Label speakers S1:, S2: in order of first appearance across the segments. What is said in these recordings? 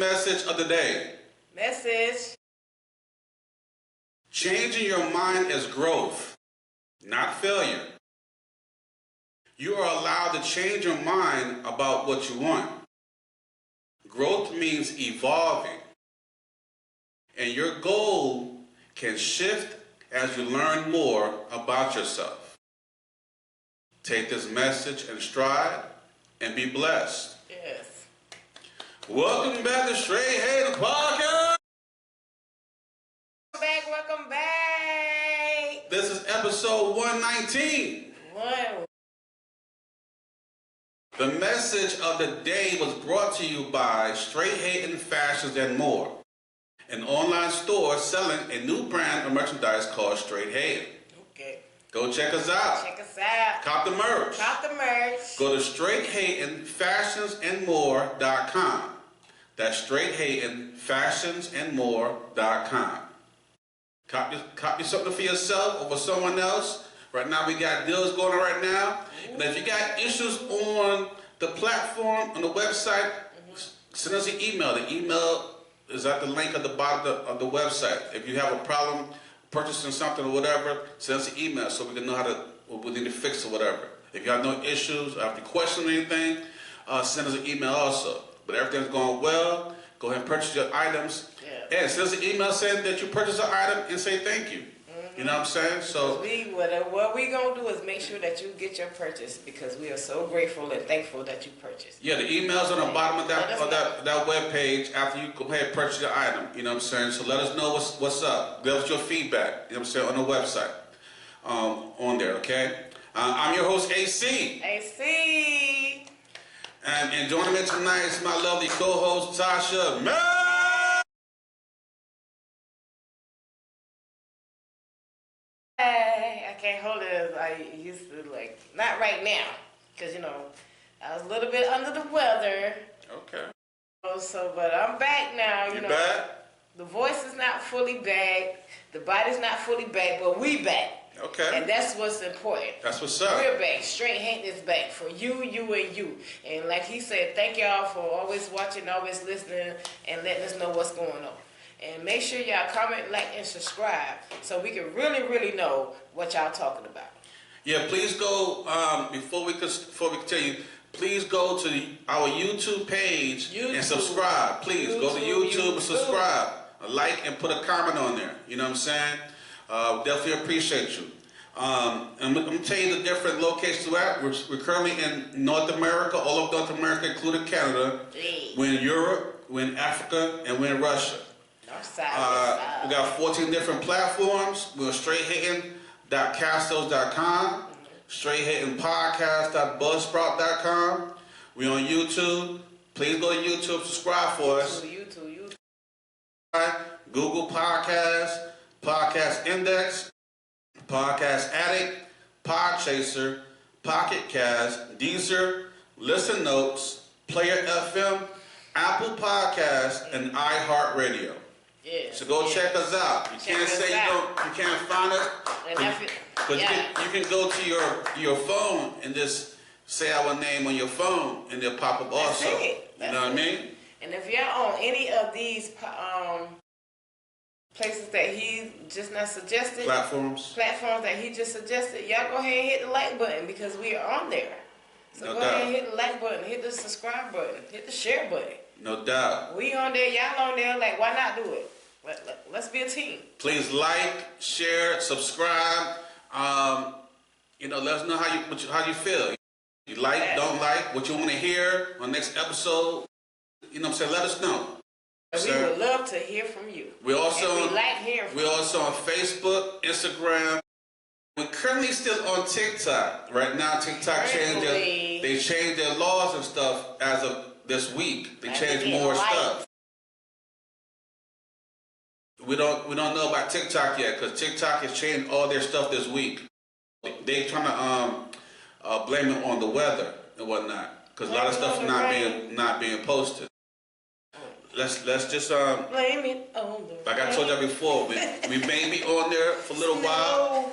S1: message of the day.
S2: Message.
S1: Changing your mind is growth, not failure. You are allowed to change your mind about what you want. Growth means evolving, and your goal can shift as you learn more about yourself. Take this message in stride and be blessed.
S2: Yes.
S1: Welcome back to Straight Hater Podcast.
S2: Welcome back.
S1: This is episode 119.
S2: Wow.
S1: The message of the day was brought to you by Straight Hating Fashions and More, an online store selling a new brand of merchandise called Straight Hating.
S2: Okay.
S1: Go check us out.
S2: Check us out.
S1: Cop the merch.
S2: Cop the merch.
S1: Go to straighthatingfashionsandmore.com. That's straighthatingfashionsandmore.com. Copy something for yourself or for someone else. Right now we got deals going on right now. And if you got issues on the platform, on the website, send us an email. The email is at the link at the bottom of the website. If you have a problem purchasing something or whatever, send us an email so we can know what we need to fix or whatever. If you have no issues, or if you question anything, send us an email also. But everything's going well. Go ahead and purchase your items.
S2: Yeah.
S1: And send us an email saying that you purchased an item and say thank you. You know what I'm saying? So
S2: what we gonna do is make sure that you get your purchase because we are so grateful and thankful that you purchased.
S1: Yeah, the email's on the bottom of that web page after you go ahead and purchase your item. You know what I'm saying? So let us know what's up. Give us your feedback. You know what I'm saying, on the website, on there. Okay. I'm your host AC.
S2: AC.
S1: And joining me tonight is my lovely co-host Tasha.
S2: I can't hold it as I used to, not right now, because, I was a little bit under the weather.
S1: Okay.
S2: But I'm back now,
S1: You back?
S2: The voice is not fully back, the body's not fully back, but we back.
S1: Okay.
S2: And that's what's important.
S1: That's what's up.
S2: We're back. Straight Hating is back for you, and you. And like he said, thank y'all for always watching, always listening, and letting us know what's going on. And make sure y'all comment, like, and subscribe so we can really, really know what y'all talking about.
S1: Yeah, please go, before we continue, please go to our YouTube page and subscribe. Please go to YouTube and subscribe. Like and put a comment on there. You know what I'm saying? Definitely appreciate you. And I'm going to tell you the different locations we're at. We're currently in North America, all of North America, including Canada. We're in Europe, we're in Africa, and we're in Russia. We got 14 different platforms. We're straighthating.castles.com, straighthatingpodcast.buzzsprout.com. We're on YouTube. Please go to YouTube, subscribe for us.
S2: YouTube.
S1: Google Podcasts, Podcast Index, Podcast Addict, Podchaser, Pocket Cast, Deezer, Listen Notes, Player FM, Apple Podcasts, and iHeartRadio.
S2: Yeah.
S1: So go check us out. You can't say you can't find us. But you can go to your phone and just say our name on your phone and they'll pop up also. You know what I mean?
S2: And if you're on any of these places that he just not suggested,
S1: platforms
S2: that he just suggested, y'all go ahead and hit the like button because we are on there. So go ahead and hit the like button, hit the subscribe button, hit the share button.
S1: No doubt.
S2: We on there, y'all on there. Why not do it? Let's be a team.
S1: Please like, share, subscribe. Let us know how you feel. You like, don't like, what you want to hear on next episode. You know what I'm saying? Let us know.
S2: We would love to hear from you.
S1: We're also
S2: We're
S1: also on Facebook, Instagram. We're currently still on TikTok. Right now, TikTok changed their laws and stuff as of this week. They changed more stuff. We don't know about TikTok yet because TikTok has changed all their stuff this week. They trying to blame it on the weather and whatnot because a lot of stuff not being posted. Let's just
S2: blame it on the
S1: like I told you before, we may be on there for a little while.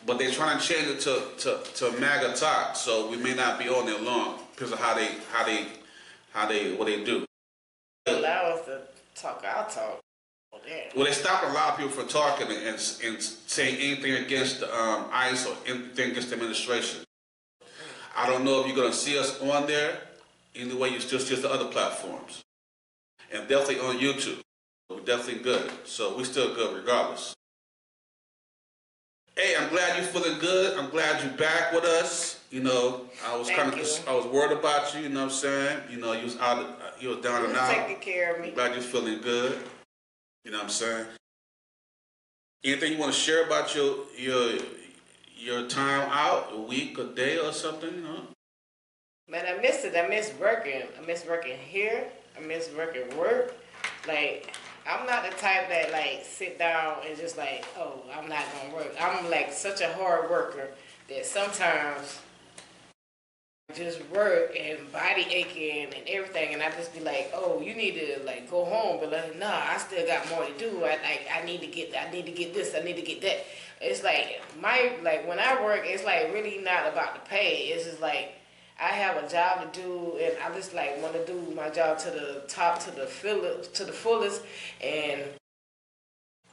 S1: But they're trying to change it to MAGA talk, so we may not be on there long because of what they do.
S2: allow us to talk our talk. Oh, damn.
S1: Well, they stopped a lot of people from talking and saying anything against ICE or anything against the administration. I don't know if you're going to see us on there. Either way, it's just the other platforms. And definitely on YouTube. We're definitely good. So we're still good regardless. Hey, I'm glad you're feeling good. I'm glad you're back with us. You know, I was I was worried about you, you know what I'm saying? You know, you was down and out.
S2: Taking care of me.
S1: I'm glad you're feeling good. You know what I'm saying? Anything you want to share about your time out, a week, a day or something, you know?
S2: Man, I miss it. I miss working. I miss working here. I miss working work. Like, I'm not the type that, like, sit down and just, like, oh, I'm not going to work. I'm, like, such a hard worker that sometimes I just work and body aching and everything, and I just be like, oh, you need to, like, go home. But, like, nah, I still got more to do. I need to get this. I need to get that. It's like, when I work, it's, like, really not about the pay. It's just, like, I have a job to do, and I just like want to do my job to the top, to the fullest. And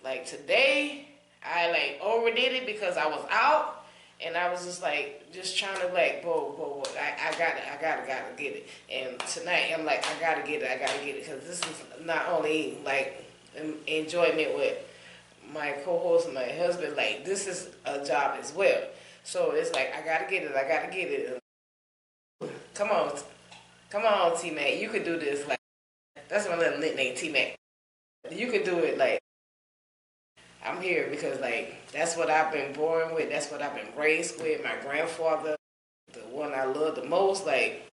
S2: like today, I like overdid it because I was out, and I was just like trying to like, whoa, I gotta get it. And tonight, I'm like, I gotta get it, because this is not only like enjoyment with my co-host and my husband, like this is a job as well. So it's like I gotta get it. Come on, T-Mac. You could do this. Like, that's my little nickname, T-Mac. You could do it. Like, I'm here because, like, that's what I've been born with. That's what I've been raised with. My grandfather, the one I love the most, like,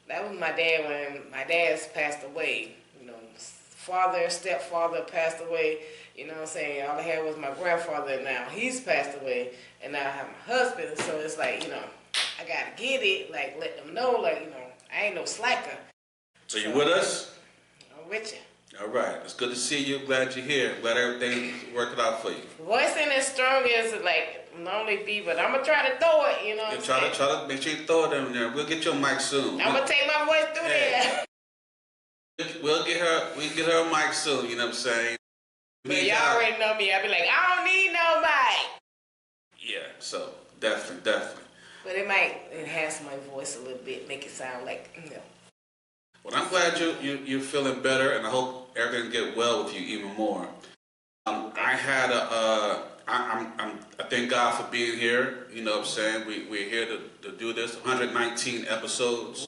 S2: that was my dad when my dad's passed away. You know, stepfather passed away. You know what I'm saying? All I had was my grandfather, and now he's passed away. And now I have my husband. So it's like, you know, I gotta get it, like let them know, like, you know, I ain't no slacker.
S1: So you with us?
S2: I'm with you.
S1: All right, it's good to see you. Glad you're here. Glad everything's working out for you.
S2: Voice ain't as strong as like normally be, but I'm gonna try to throw it. You know what I'm saying?
S1: Try to make sure you throw it in there. We'll get your mic soon.
S2: I'm gonna take my voice through there.
S1: We'll get her a mic soon. You know what I'm saying?
S2: But y'all already know me. I be like, I don't need no mic.
S1: Yeah. So definitely.
S2: But it might enhance my voice a little bit, make it sound like, you know.
S1: Well, I'm glad you're feeling better, and I hope everything get well with you even more. I thank God for being here. You know what I'm saying? We're here to do this. 119 episodes.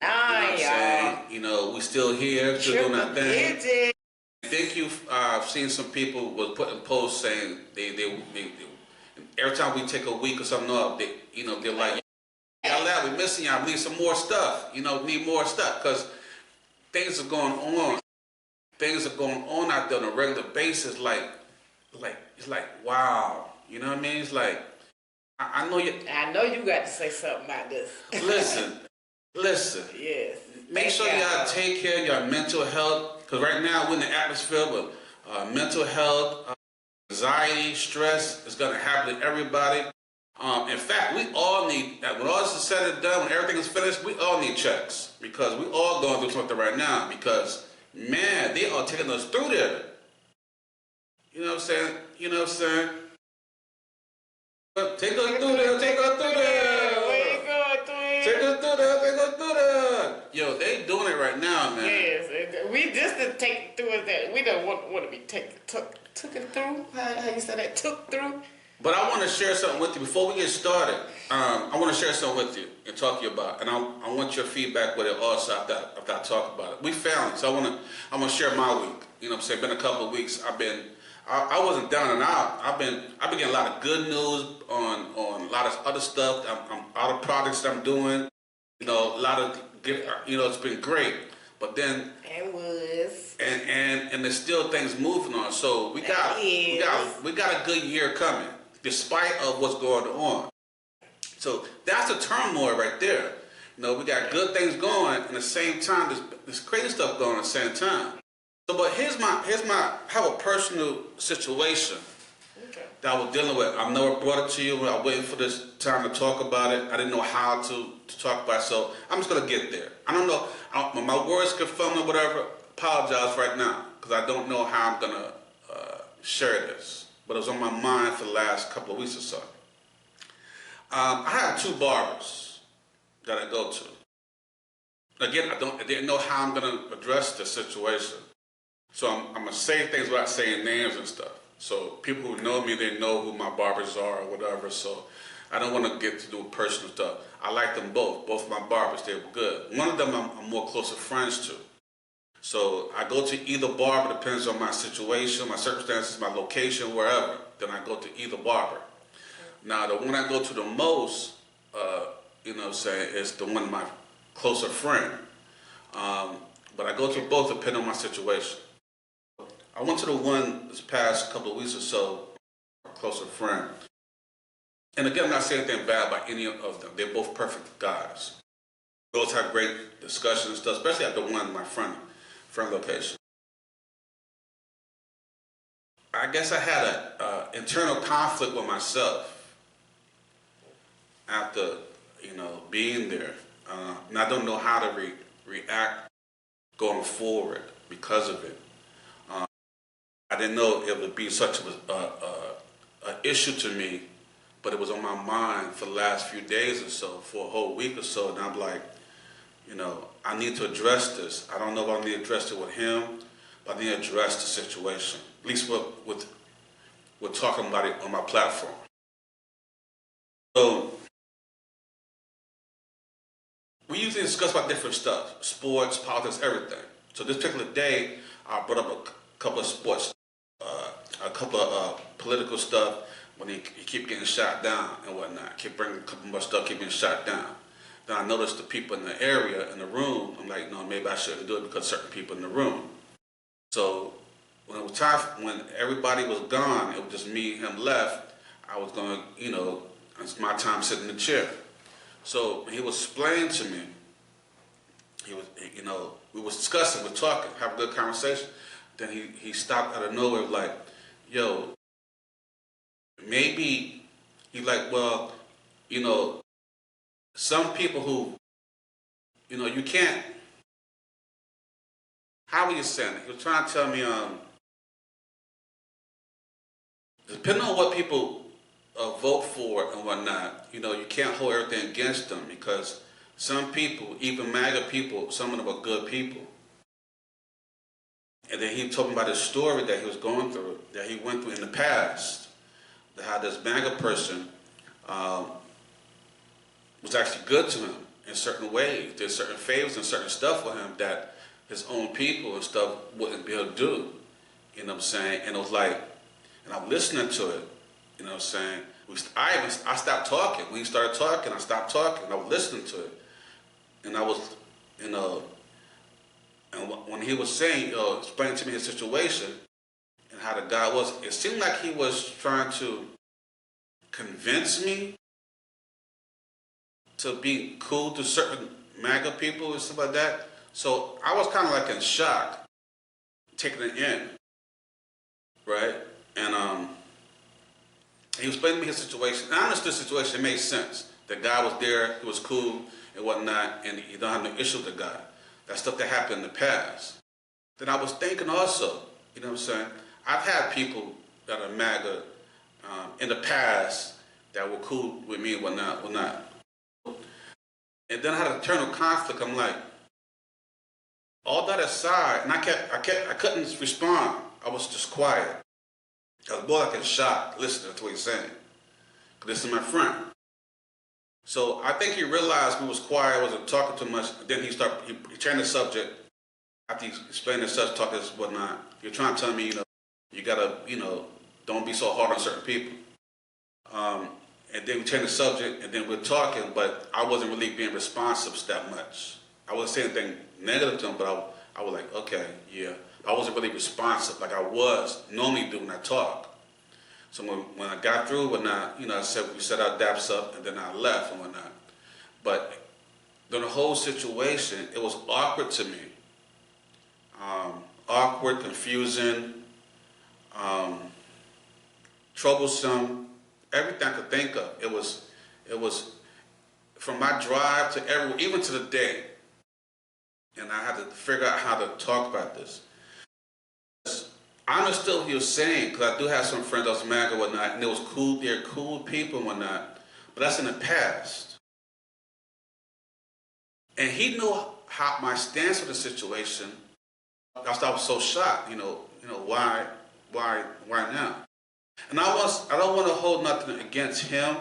S1: You know what I'm saying? You know, we still here, still doing our thing. I think you've seen some people was putting posts saying they every time we take a week or something off, they're like, y'all, we missing y'all. We need some more stuff. You know, need more stuff because things are going on. Things are going on out there on a regular basis. Like it's like wow. You know what I mean? It's like I know you.
S2: I know you got to say something about this.
S1: Listen.
S2: Yes.
S1: Make sure y'all take care of your mental health, because right now we're in the atmosphere with mental health, anxiety, stress is going to happen to everybody. In fact, we all need, when all this is said and done, when everything is finished, we all need checks, because we all going through something right now, because, man, they are taking us through there. You know what I'm saying? Take us through there. Where you going through there. Yo, they doing it right now, man.
S2: Yes, we just to take through that. We don't want to be took it through. How you say that? Took through.
S1: But I want to share something with you before we get started. I want to share something with you and talk to you about, and I want your feedback with it also after I talk about it. We family, so I want to share my week. You know what I'm saying? Been a couple of weeks. I wasn't down and out. I've been getting a lot of good news on a lot of other stuff. I'm other projects that I'm doing. You know, a lot of it's been great. But then and there's still things moving on. So we got a good year coming, despite of what's going on. So that's the turmoil right there. You know, we got good things going, and at the same time, there's crazy stuff going on at the same time. So, but here's my have a personal situation.
S2: Okay.
S1: that I was dealing with. I've never brought it to you. I was waiting for this time to talk about it. I didn't know how to talk about it, so I'm just gonna get there. I don't know. My words could film or whatever. Apologize right now because I don't know how I'm gonna share this, but it was on my mind for the last couple of weeks or so. I have two barbers that I go to. Again, I didn't know how I'm gonna address the situation, so I'm gonna say things without saying names and stuff. So people who know me, they know who my barbers are or whatever. So I don't want to get to do personal stuff. I like them both. Both of my barbers, they were good. One of them I'm more closer friends to. So I go to either barber, depends on my situation, my circumstances, my location, wherever. Then I go to either barber. Now the one I go to the most, is the one my closer friend. But I go to both depending on my situation. I went to the one this past couple of weeks or so, a closer friend. And again, I'm not saying anything bad about any of them. They're both perfect guys. Both have great discussions and stuff, especially at the one, my friend location. I guess I had an internal conflict with myself after, being there. And I don't know how to react going forward because of it. I didn't know it would be such an issue to me, but it was on my mind for the last few days or so, for a whole week or so, and I'm like, I need to address this. I don't know if I need to address it with him, but I need to address the situation, at least with talking about it on my platform. So we usually discuss about different stuff, sports, politics, everything. So this particular day, I brought up a couple of sports, a couple of political stuff when he keep getting shot down and whatnot. Keep bringing a couple more stuff, keep getting shot down. Then I noticed the people in the area, in the room. I'm like, no, maybe I shouldn't do it because certain people in the room. So when it was time, when everybody was gone, it was just me and him left. I was gonna, it's my time sitting in the chair. So he was explaining to me. He was, we was discussing, we're talking, having a good conversation. Then he stopped out of nowhere, like, yo, maybe, he's like, well, some people who, you can't, how were you saying it? He was trying to tell me, depending on what people vote for and whatnot, you can't hold everything against them because some people, even MAGA people, some of them are good people. And then he told me about his story that he was going through, that he went through in the past, how this MAGA person was actually good to him in certain ways. Did certain favors and certain stuff for him that his own people and stuff wouldn't be able to do. You know what I'm saying? And it was like, and I'm listening to it, you know what I'm saying? I stopped talking. When he started talking, I stopped talking. I was listening to it. And I was, and when he was saying, explaining to me his situation and how the guy was, it seemed like he was trying to convince me to be cool to certain MAGA people and stuff like that. So I was kind of like in shock, taking it in, right? And he was explaining to me his situation. And I understood the situation, it made sense. The guy was there, he was cool and whatnot, and he don't have no issue with the guy. That's stuff that happened in the past. Then I was thinking also, you know what I'm saying? I've had people that are MAGA in the past that were cool with me and whatnot. And then I had an internal conflict. I'm like, all that aside, and I couldn't respond. I was just quiet. I was more like in shock listening to what he's saying. Because this is my friend. So I think he realized we was quiet, I wasn't talking too much. Then he changed the subject. After he explained the subject, talking this whatnot, you're trying to tell me, you gotta, don't be so hard on certain people. And then we changed the subject, and then we're talking, but I wasn't really being responsive that much. I wasn't saying anything negative to him, but I was like, okay, yeah. I wasn't really responsive like I was normally do when I talk. So when I got through, whatnot, I said we set our daps up, and then I left and whatnot. But during the whole situation, it was awkward to me. Awkward, confusing. troublesome, everything I could think of. It was from my drive to everywhere, even to the day. And I had to figure out how to talk about this. I understood what he was saying, because I do have some friends that was married and whatnot, and it was cool, they're cool people and whatnot, but that's in the past. And he knew how my stance with the situation. I was so shocked, why now? And I don't want to hold nothing against him,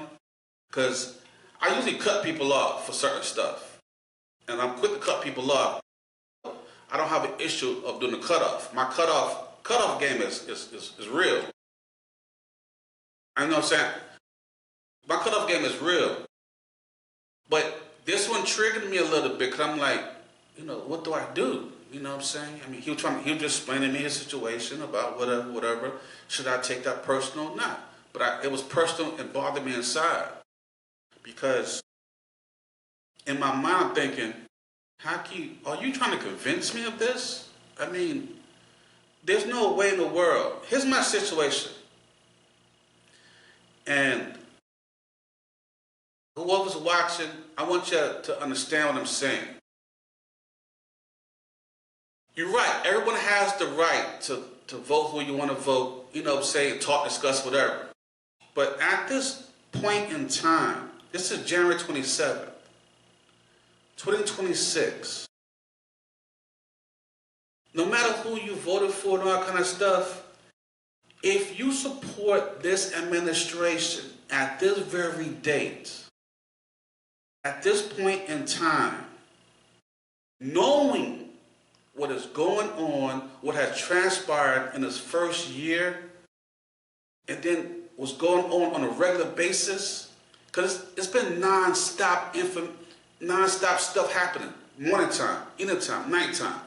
S1: because I usually cut people off for certain stuff. And I'm quick to cut people off. I don't have an issue of doing the cutoff. My cutoff game is real. I know what I'm saying? My cutoff game is real. But this one triggered me a little bit, because I'm like, what do I do? You know what I'm saying? I mean, he was just explaining to me his situation about whatever. Should I take that personal or not? But it was personal and bothered me inside. Because in my mind, I'm thinking, are you trying to convince me of this? I mean, there's no way in the world. Here's my situation. And whoever's watching, I want you to understand what I'm saying. You're right. Everyone has the right to vote who you want to vote, say, talk, discuss, whatever. But at this point in time, this is January 27th, 2026. No matter who you voted for and all that kind of stuff, if you support this administration at this very date, at this point in time, knowing what is going on, what has transpired in this first year, and then what's going on a regular basis, because it's been non-stop stuff happening. Morning time, evening time, nighttime.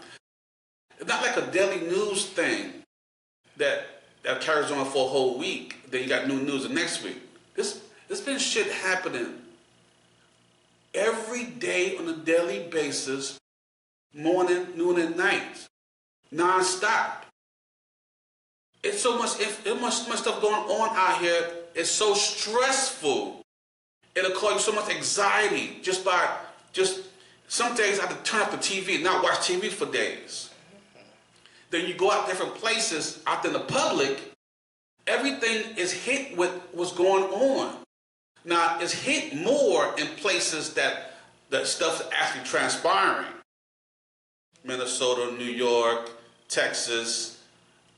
S1: It's not like a daily news thing that carries on for a whole week. Then you got new news the next week. There's been shit happening every day on a daily basis, morning, noon, and night, non-stop. It's so much stuff going on out here. It's so stressful. It'll cause you so much anxiety just some days I have to turn off the TV and not watch TV for days. Then you go out different places out in the public, everything is hit with what's going on. Now, it's hit more in places that stuff's actually transpiring. Minnesota, New York, Texas,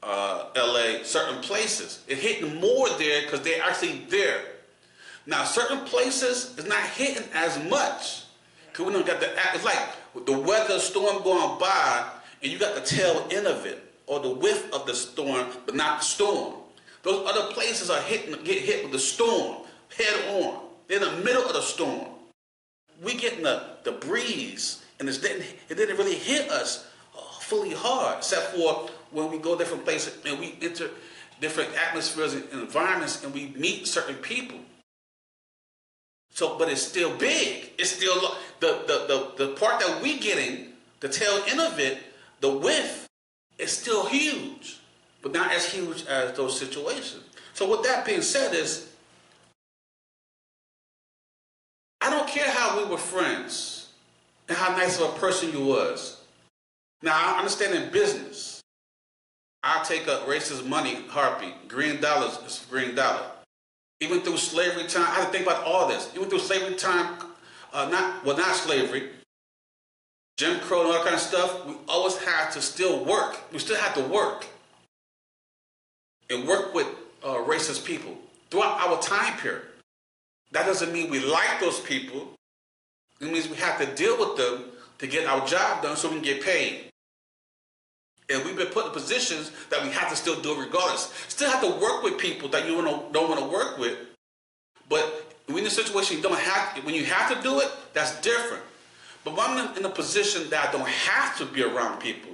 S1: LA, certain places. It hitting more there because they're actually there. Now, certain places is not hitting as much. Because we don't got it's like the weather storm going by, and you got the tail end of it, or the width of the storm, but not the storm. Those other places are get hit with the storm, head on. They're in the middle of the storm. We getting the breeze, and it didn't really hit us fully hard, except for when we go different places and we enter different atmospheres and environments, and we meet certain people. So, but it's still big. It's still the part that we getting, the tail end of it, the width is still huge, but not as huge as those situations. So with that being said is, I don't care how we were friends and how nice of a person you was. Now, I understand in business, I'll take a racist money, heartbeat. Green dollars is green dollar. Even through slavery time, I had to think about all this. Even through slavery time, not slavery, Jim Crow and all that kind of stuff, we always had to still work. We still had to work. And work with racist people throughout our time period. That doesn't mean we like those people. It means we have to deal with them to get our job done so we can get paid. And we've been put in positions that we have to still do it regardless. Still have to work with people that you don't want to work with. But when in a situation when you have to do it, that's different. But when I'm in a position that I don't have to be around people,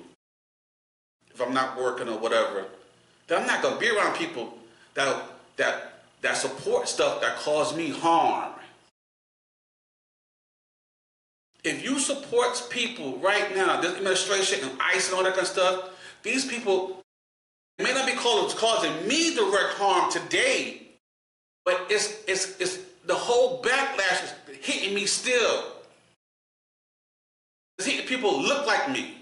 S1: if I'm not working or whatever, then I'm not going to be around people that support stuff that cause me harm. If you support people right now, this administration and ICE and all that kind of stuff, these people It may not be causing me direct harm today, but it's the whole backlash is hitting me still. It's hitting people who look like me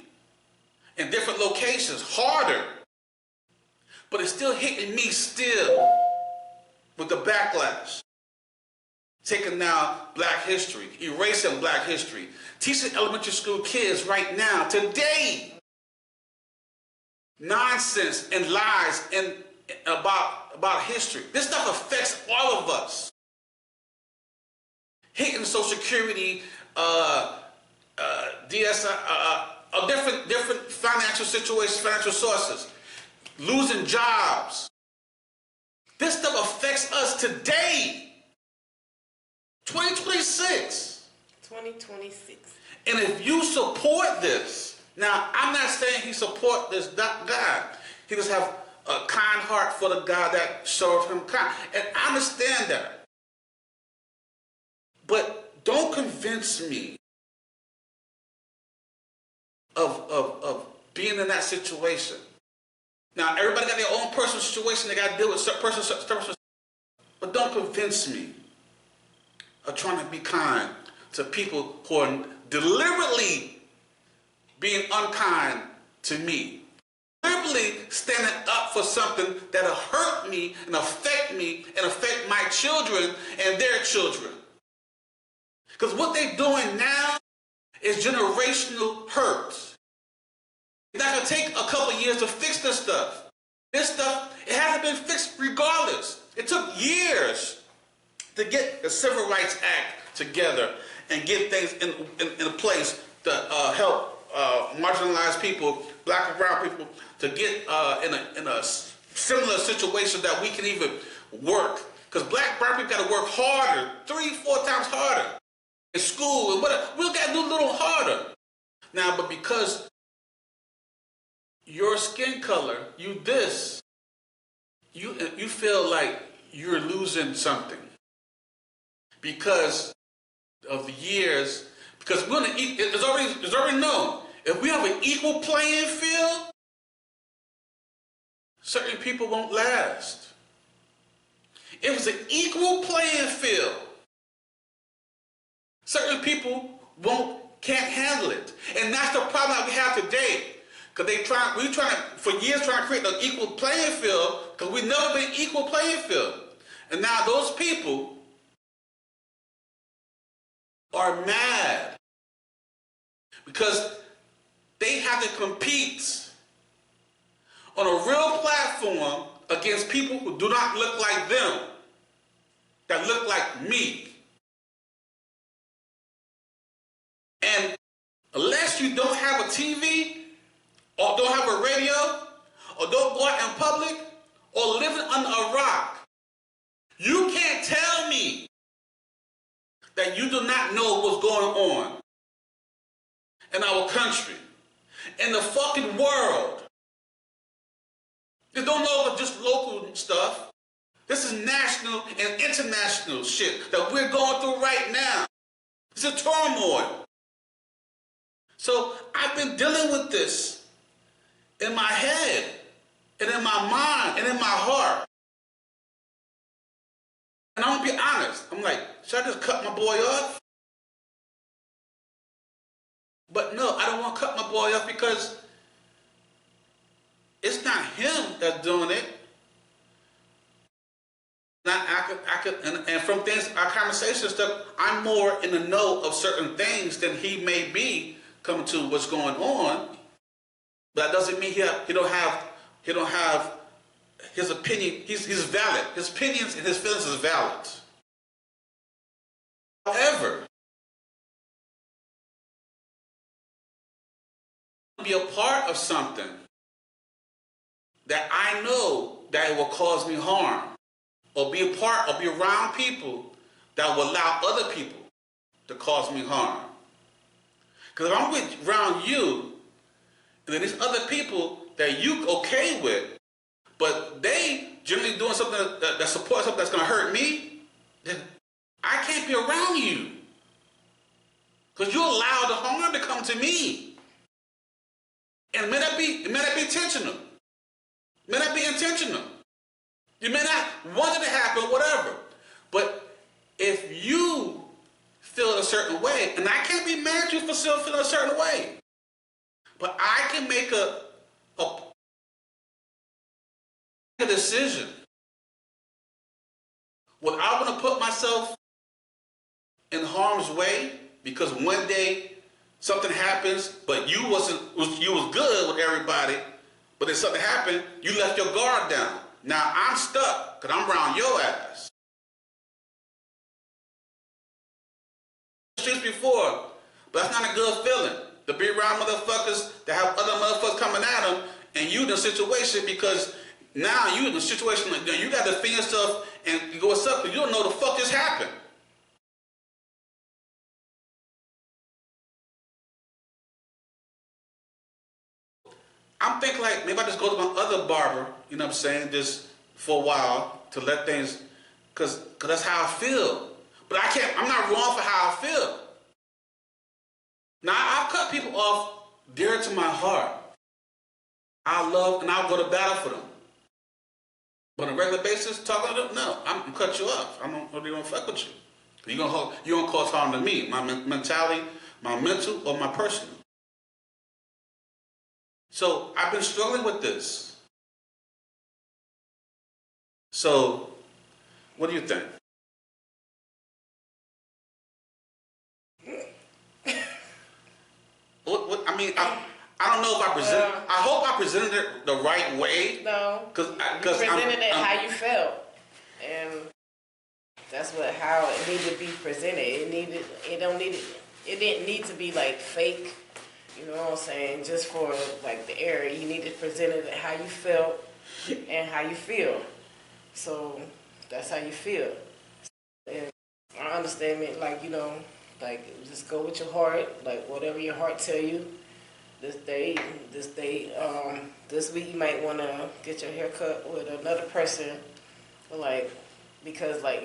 S1: in different locations harder, but it's still hitting me still with the backlash. Taking now black history, erasing black history, teaching elementary school kids right now, today, nonsense and lies about history. This stuff affects all of us. Hitting Social Security, DSI, different financial situations, financial sources, losing jobs. This stuff affects us today. 2026.
S2: 2026.
S1: And if you support this, now I'm not saying he support this God. He just have a kind heart for the God that showed him kind. And I understand that. But don't convince me of being in that situation. Now, everybody got their own personal situation. They got to deal with certain person. But don't convince me of trying to be kind to people who are deliberately being unkind to me. Deliberately standing up for something that'll hurt me and affect my children and their children. Because what they're doing now is generational hurt. It's not going to take a couple years to fix this stuff. This stuff, it hasn't been fixed regardless. It took years to get the Civil Rights Act together and get things in place to help marginalized people, black and brown people, to get in a similar situation that we can even work. Because black and brown people got to work harder, 3-4 times harder in school and whatever. We've got to do a little harder. Now, but because your skin color, you feel like you're losing something because of the years. Because it's already known. If we have an equal playing field, certain people won't last. If it's an equal playing field, certain people can't handle it. And that's the problem that we have today. Because for years trying to create an equal playing field, because we've never been equal playing field. And now those people are mad because they have to compete on a real platform against people who do not look like them, that look like me. And unless you don't have a TV, or don't have a radio, or don't go out in public, or living under a rock, you can't tell me that you do not know what's going on in our country, in the fucking world. You don't know just local stuff. This is national and international shit that we're going through right now. It's a turmoil. So I've been dealing with this in my head, and in my mind, and in my heart. And I'm gonna be honest. I'm like, should I just cut my boy off? But no, I don't want to cut my boy off because it's not him that's doing it. And from things, our conversation stuff, I'm more in the know of certain things than he may be coming to what's going on. But that doesn't mean he don't have his opinion. He's valid. His opinions and his feelings is valid. However, be a part of something that I know that it will cause me harm, or be a part or be around people that will allow other people to cause me harm. Because if I'm around you, and then there's other people that you okay with, but they generally doing something that supports something that's going to hurt me, then I can't be around you. Because you allow the harm to come to me. And it may not be intentional. It may not be intentional. You may not want it to happen, whatever. But if you feel a certain way, and I can't be mad at you for still feeling a certain way, but I can make a decision without want to put myself in harm's way because one day something happens, but you was good with everybody, but then something happened, you left your guard down. Now I'm stuck because I'm around your ass. Streets before, but that's not a good feeling to be around motherfuckers that have other motherfuckers coming at them, and you in a situation because now you in a situation like you got to defend yourself and you go what's up because you don't know the fuck just happened. I'm thinking like maybe I just go to my other barber, you know what I'm saying, just for a while to let things, cause that's how I feel. But I'm not wrong for how I feel. Now I'll cut people off dear to my heart. I love and I'll go to battle for them. But on a regular basis, talking to them, no, I'm gonna cut you off. I don't really want to fuck with you. You're gonna cause harm to me, my mentality, my mental or my personal. So I've been struggling with this. So, what do you think? I mean, I don't know if I present. I hope I presented it the right way.
S2: No, because you presented it how you felt, and that's how it needed to be presented. It didn't need to be like fake. You know what I'm saying? Just for like the area, you need to present it how you felt and how you feel. So that's how you feel. And I understand it, like like just go with your heart, like whatever your heart tell you. This week you might want to get your hair cut with another person, like because
S1: But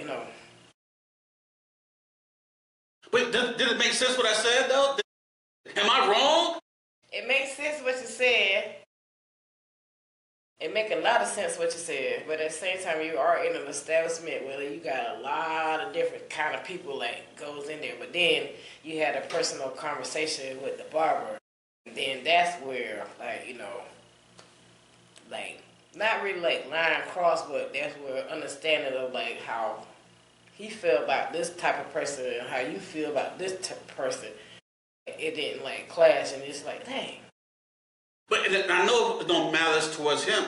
S1: did it make sense what I said though? Am I wrong?
S2: It makes sense what you said. It make a lot of sense what you said, but at the same time, you are in an establishment where you got a lot of different kind of people that goes in there. But then you had a personal conversation with the barber, and then that's where, like not really like line cross, but that's where understanding of like how he feel about this type of person and how you feel about this type of person. It didn't like clash, and it's like, dang.
S1: But I know no malice towards him,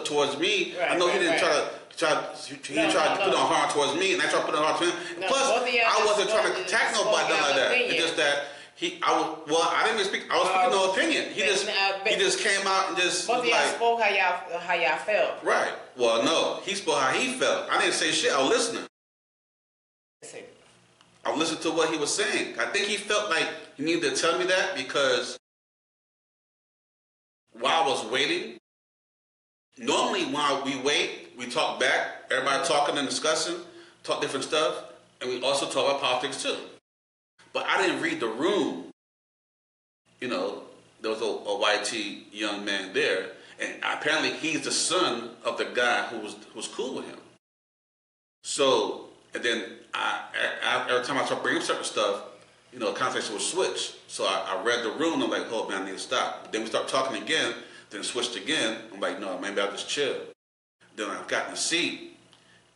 S1: towards me. Right, I know he didn't try to put on harm towards me, and I tried to put on harm to him. No, plus, I wasn't trying to attack nobody like that. It's just that I didn't even speak. I was speaking no opinion. He just came out and just.
S2: Both of y'all spoke how y'all felt.
S1: Right. Well, no, he spoke how he felt. I didn't say shit. I was listening. I listened to what he was saying. I think he felt like he needed to tell me that because while I was waiting, normally while we wait, we talk back, everybody talking and discussing, talk different stuff, and we also talk about politics too. But I didn't read the room. You know, there was a YT young man there, and apparently he's the son of the guy who was cool with him. So, and then every time I start bringing up certain stuff, you know, the conversation would switch. So I read the room, and I'm like, oh man, I need to stop. Then we start talking again, then it switched again. I'm like, no, maybe I'll just chill. Then I got in the seat.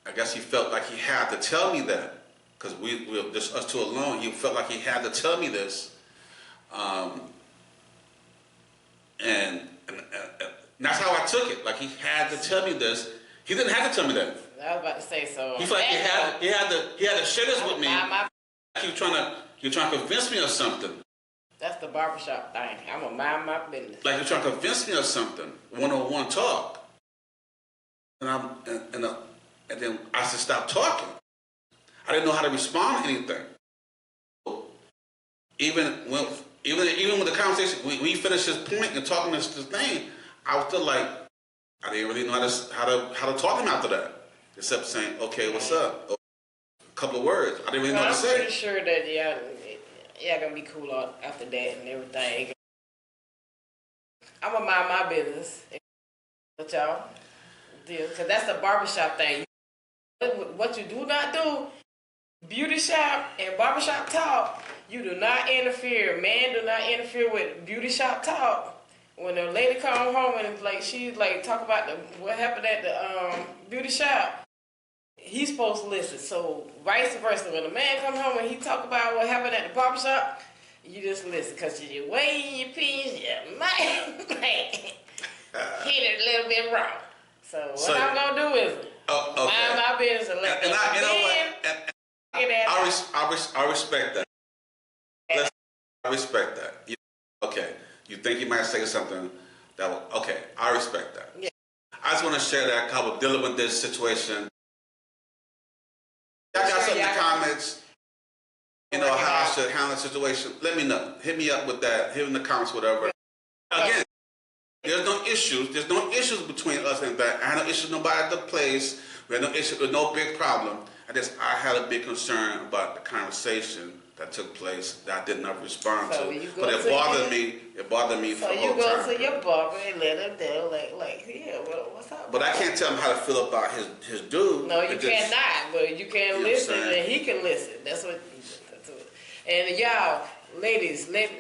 S1: I guess he felt like he had to tell me that. Because we were just us two alone. He felt like he had to tell me this. And that's how I took it. Like he had to tell me this. He didn't have to tell me that.
S2: I was about to say so.
S1: He felt like he had to share this with me. He was trying to convince me of something.
S2: That's the barbershop thing. I'm gonna mind my business.
S1: Like he was trying to convince me of something. One-on-one talk. And then I just stopped talking. I didn't know how to respond to anything. Even with the conversation, we finished this point and talking this thing, I was still like, I didn't really know how to talk to him after that. Except saying, okay, what's up? A couple of words. I didn't really know what to say.
S2: I'm pretty sure that y'all gonna be cool after that and everything. I'm gonna mind my business. But y'all, because that's the barbershop thing. What you do not do, beauty shop and barbershop talk, you do not interfere. Man, do not interfere with beauty shop talk. When a lady come home and like she like talk about what happened at the beauty shop, he's supposed to listen. So vice versa, when a man come home and he talk about what happened at the barbershop, you just listen, because you're weighing your peas, you might like, hit it a little bit wrong. So what I'm gonna do is mind my business and let
S1: I respect that. I respect that. Okay, you think you might say something that will, okay, I respect that.
S2: Yeah.
S1: I just want to share that how we're dealing with this situation. Y'all got something in the comments, you know, how I should handle the situation. Let me know. Hit me up with that. Hit in the comments, whatever. Again, there's no issues. There's no issues between us and that. I had no issues with nobody at the place. We had no issue with no big problem. I had a big concern about the conversation that took place that I did not respond to. But it bothered me. It bothered me for a whole time.
S2: So you go to your barber and let him know, yeah, well, what's up?
S1: But I can't tell him how to feel about his dude.
S2: No, you cannot. But you can listen, and he can listen. That's what. And y'all, ladies, let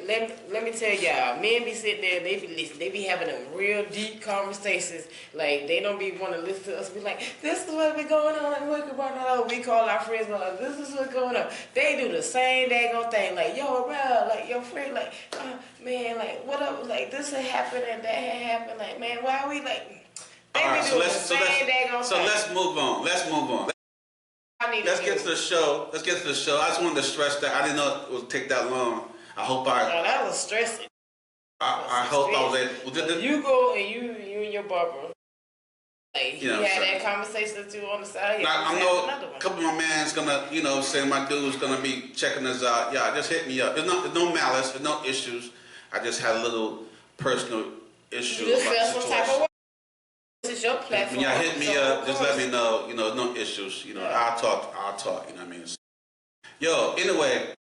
S2: me tell y'all, men be sitting there, they be listening, they be having them real deep conversations. Like, they don't be want to listen to us, be like, this is what be going on, we call our friends, like, this is what's going on. They do the same daggone thing, like, yo, bro, like, your friend, like, man, like, what up, like, this had happened and that had happened, like, man, why are we, like, they be doing the same daggone thing.
S1: So let's move on, Let's get to the show. I just wanted to stress that. I didn't know it would take that long. I hope
S2: No, that was stressing.
S1: I hope I was able.
S2: So you go and you and your barber, like, he had that conversation with you on the side.
S1: I know a couple of my man's gonna, say my dude's gonna be checking us out. Yeah, just hit me up. There's no malice. There's no issues. I just had a little personal issue.
S2: You just felt some type of way. This is your platform.
S1: When y'all hit me up, just let me know. No issues. I'll talk. You know what I mean? Yo, anyway,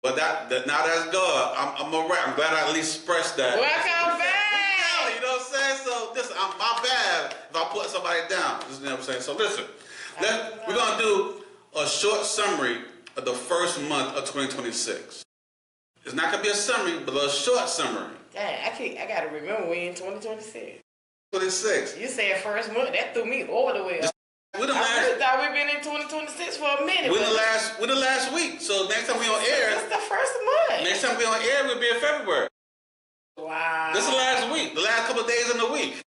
S1: but now that's God. I'm alright. I'm glad I at least expressed that.
S2: Welcome back.
S1: You know what I'm saying? So listen, I'm my bad if I put somebody down. You know what I'm saying? So listen, we're gonna do a short summary of the first month of 2026. It's not gonna be a summary, but a short summary.
S2: Dang, I gotta remember we in 2026.
S1: 26.
S2: You said first month. That threw me all the way up. I really thought we've been in 2026 for a minute.
S1: We're the last week. So next time we on air.
S2: It's the first month.
S1: Next time we on air, we'll be in February.
S2: Wow.
S1: This is the last week. The last couple of days in the week.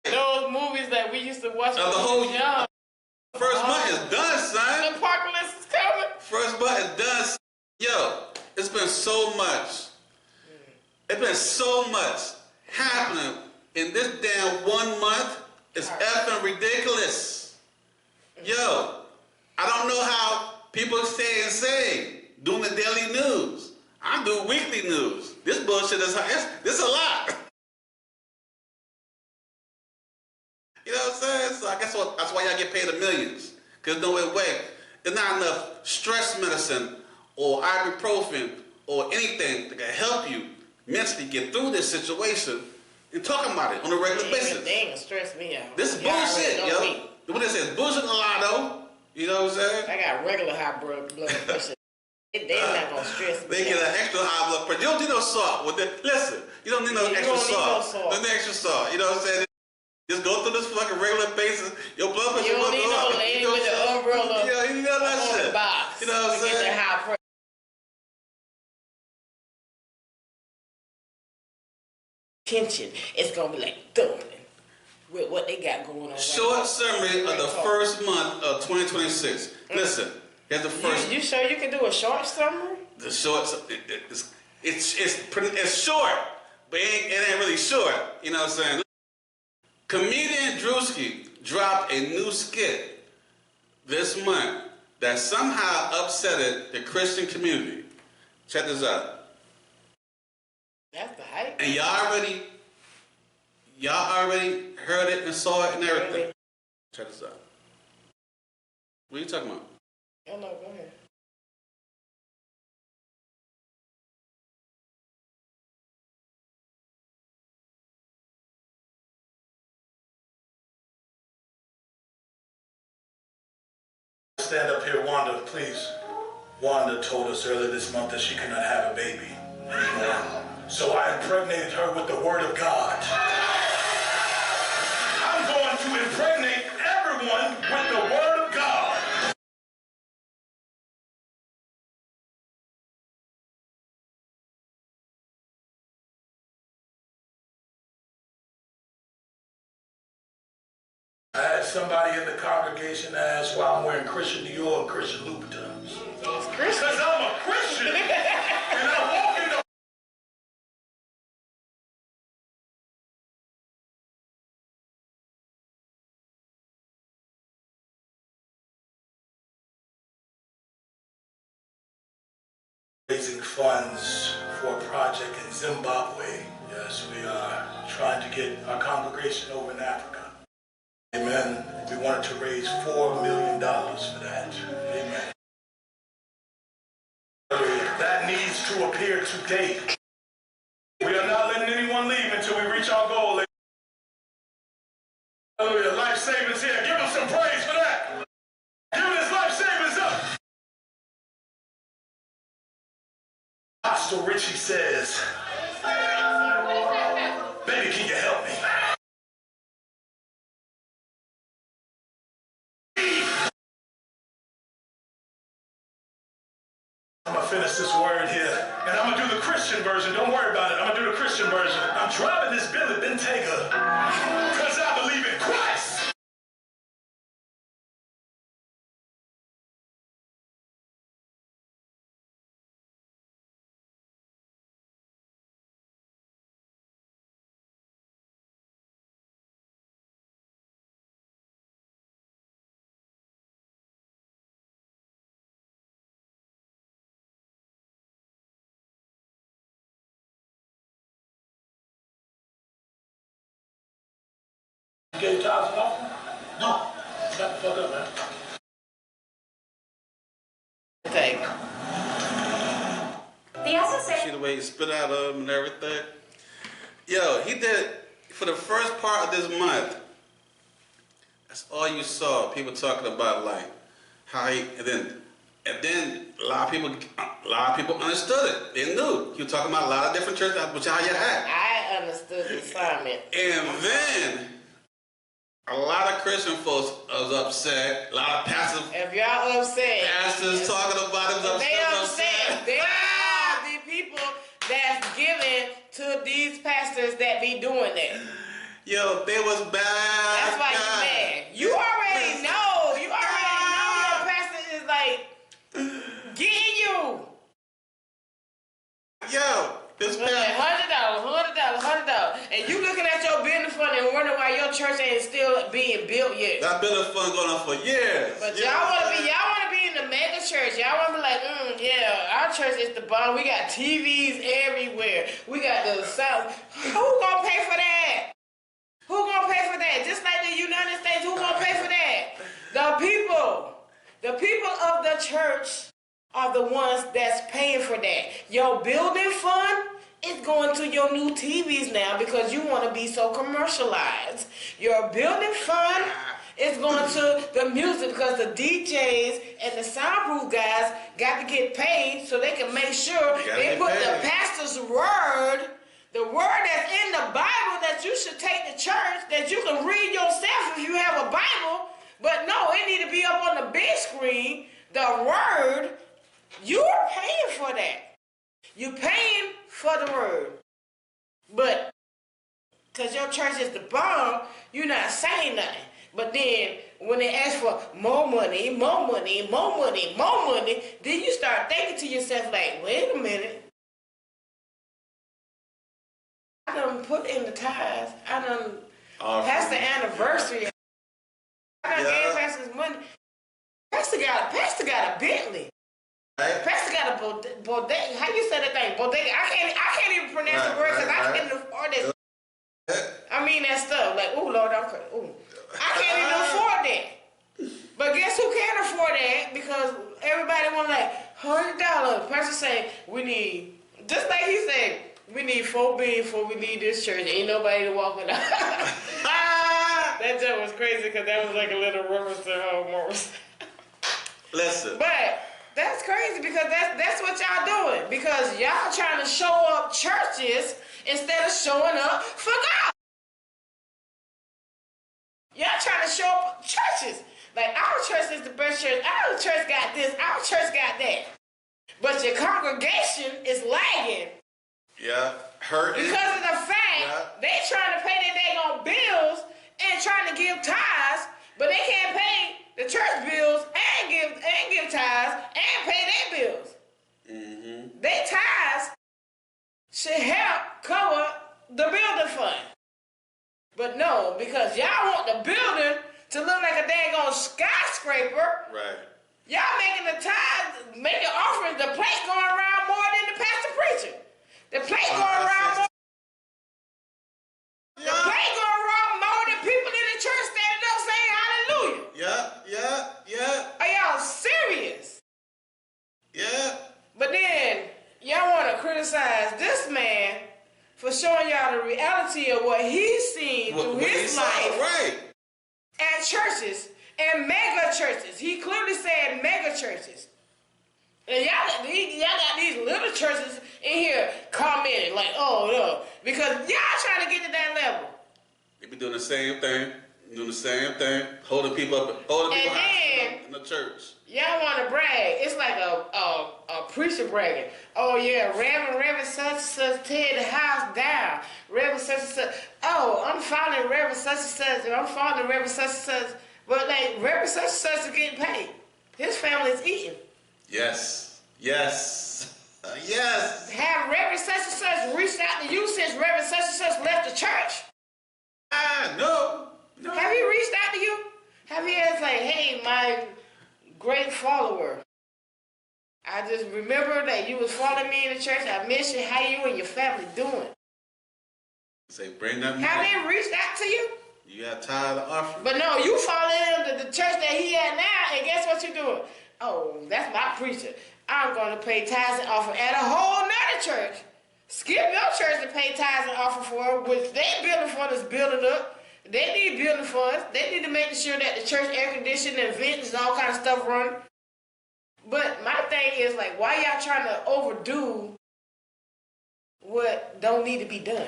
S2: Those movies that we used to watch when
S1: the whole
S2: we was young.
S1: First month is done, son.
S2: The apocalypse is coming.
S1: First month is done. Yo, it's been so much. It's been so much happening in this damn 1 month. It's effing ridiculous. Yo, I don't know how people stay insane doing the daily news. I'm doing weekly news. This bullshit is a lot. You know what I'm saying? So I guess that's why y'all get paid the millions. Because no way. There's not enough stress medicine or ibuprofen or anything that can help you mentally get through this situation and talking about it on a regular basis.
S2: They ain't stress me out.
S1: This is bullshit, yo. What it says, bullshit a lot, though. You know what I'm saying?
S2: I got regular high blood pressure. They're not gonna stress me.
S1: They get an extra high blood pressure. You don't need no salt. Listen, you don't need no extra salt. No extra salt. You know what I'm saying? Just go through this fucking regular basis. Your blood pressure will go up.
S2: You don't need no lady with the umbrella.
S1: Yeah, you know that shit.
S2: Box
S1: you know what I'm saying?
S2: Get the high pressure. Tension. It's gonna be like thumping with what they got going on.
S1: Short summary of the first month of 2026. Listen, here's the first.
S2: You sure you can do a short summary?
S1: The short, it's short, but it ain't really short. You know what I'm saying? Comedian Drewski dropped a new skit this month that somehow upsetted the Christian community. Check this out.
S2: That's the hype.
S1: And y'all already heard it and saw it and everything.
S2: Really?
S1: Check this out. What are you talking about?
S2: I don't know, go ahead.
S3: stand up here. Wanda, please. Wanda told us earlier this month that she could not have a baby anymore. So I impregnated her with the word of God. I'm going to impregnate everyone with the word of God. I had somebody in the congregation ask why I'm wearing Christian Dior and Christian Louboutins. Because I'm a Christian and I walk in the raising funds for a project in Zimbabwe. Yes, we are trying to get our congregation over in Africa. Amen. We wanted to raise $4 million for that. Amen. That needs to appear today. We are not letting anyone leave until we reach our goal. Hallelujah. Life savings here. Give them some praise for that. Give this life savings up. Pastor Richie says, baby, can you help me? I'm going to finish this word here, and I'm going to do the Christian version. Don't worry about it. I'm going to do the Christian version. I'm driving this Billy Bentayga because I believe in Christ. You gave tithes and offering? No. Shut the fuck up, man.
S2: Take.
S4: They also say
S1: See the way he spit out of him and everything? Yo, he did, for the first part of this month, that's all you saw, people talking about like, how he, and then a lot of people understood it. They knew. He was talking about a lot of different churches, which how you had.
S2: I understood the assignment.
S1: And then, a lot of Christian folks was upset. A lot of pastors
S2: If y'all upset,
S1: talking about it was
S2: they upset. They are the people that's giving to these pastors that be doing that.
S1: Yo, they was bad.
S2: That's why you mad. You already know. You already know your pastor is like getting you.
S1: Yo, this
S2: $100, $100. And you looking at your business fund and wondering why your church ain't still being built yet.
S1: that building fund going on for years.
S2: But y'all wanna be in the mega church. Y'all wanna be like, yeah, our church is the bomb. We got TVs everywhere. We got the sound. Who gonna pay for that? Who gonna pay for that? Just like the United States, who gonna pay for that? The people. The people of the church are the ones that's paying for that. Your building fund is going to your new TVs now because you want to be so commercialized. Your building fund is going to the music because the DJs and the soundproof guys got to get paid so they can make sure they put the pastor's word, the word that's in the Bible that you should take to church, that you can read yourself if you have a Bible. But no, it need to be up on the big screen, the word. You're paying for that. You're paying for the word. But because your church is the bomb, you're not saying nothing. But then when they ask for more money, then you start thinking to yourself like, wait a minute. I done put in the tithes. I done passed the anniversary. I done gave pastors money. Pastor got a Bentley. Pastor got a bodega. How you say that thing? Bodega. I can't even pronounce the word because I can't afford this. I mean that stuff. Like, ooh, Lord, I can't even afford that. But guess who can't afford that? Because everybody want like $100. Pastor say we need, just like he said, we need $4 billion before we leave this church. Ain't nobody to walk it out. That joke was crazy because that was like a little reference to Morris.
S1: Listen.
S2: But that's crazy because that's what y'all doing. Because y'all trying to show up churches instead of showing up for God. Y'all trying to show up churches. Like, our church is the best church. Our church got this. Our church got that. But your congregation is lagging.
S1: Yeah. Hurting.
S2: Because of the fact they trying to pay their daggone bills and trying to give tithes, but they can't pay the church bills and give tithes and pay their bills.
S1: Mm-hmm.
S2: Their tithes should help cover the building fund. But no, because y'all want the building to look like a daggone skyscraper.
S1: Right.
S2: Y'all making the tithes, making offerings, the plate going around more than the pastor preaching. The plate going around more. The plate going around more than people in the church standing up saying hallelujah.
S1: Yeah.
S2: Are y'all serious?
S1: Yeah.
S2: But then y'all want to criticize this man for showing y'all the reality of what he's seen through his life
S1: right.
S2: at churches and mega churches. He clearly said mega churches. And y'all got these little churches in here commenting like, oh no, because y'all trying to get to that level.
S1: They be doing the same thing, holding people up, high in the church.
S2: Y'all want to brag. It's like a preacher bragging. Oh yeah, Reverend such and such tear the house down. Reverend such and such. Oh, I'm following Reverend such and such. I'm following Reverend such and such. But like Reverend such and such is getting paid. His family is eating.
S1: Yes.
S2: Have Reverend such and such reached out to you since Reverend such and such left the church?
S1: No.
S2: Have he reached out to you? Have he asked like, hey, my great follower, I just remember that you was following me in the church. I miss you. How you and your family doing?
S1: Say, bring that money.
S2: Have they reached out to you?
S1: You got tired of offering.
S2: But no, you follow him to the church that he at now, and guess what you're doing? Oh, that's my preacher. I'm going to pay tithes and offering at a whole nother church. Skip your church to pay tithes and offering for, which they building fund is building up. They need building funds. They need to make sure that the church air conditioning and vents and all kind of stuff run. But my thing is like, why y'all trying to overdo what don't need to be done?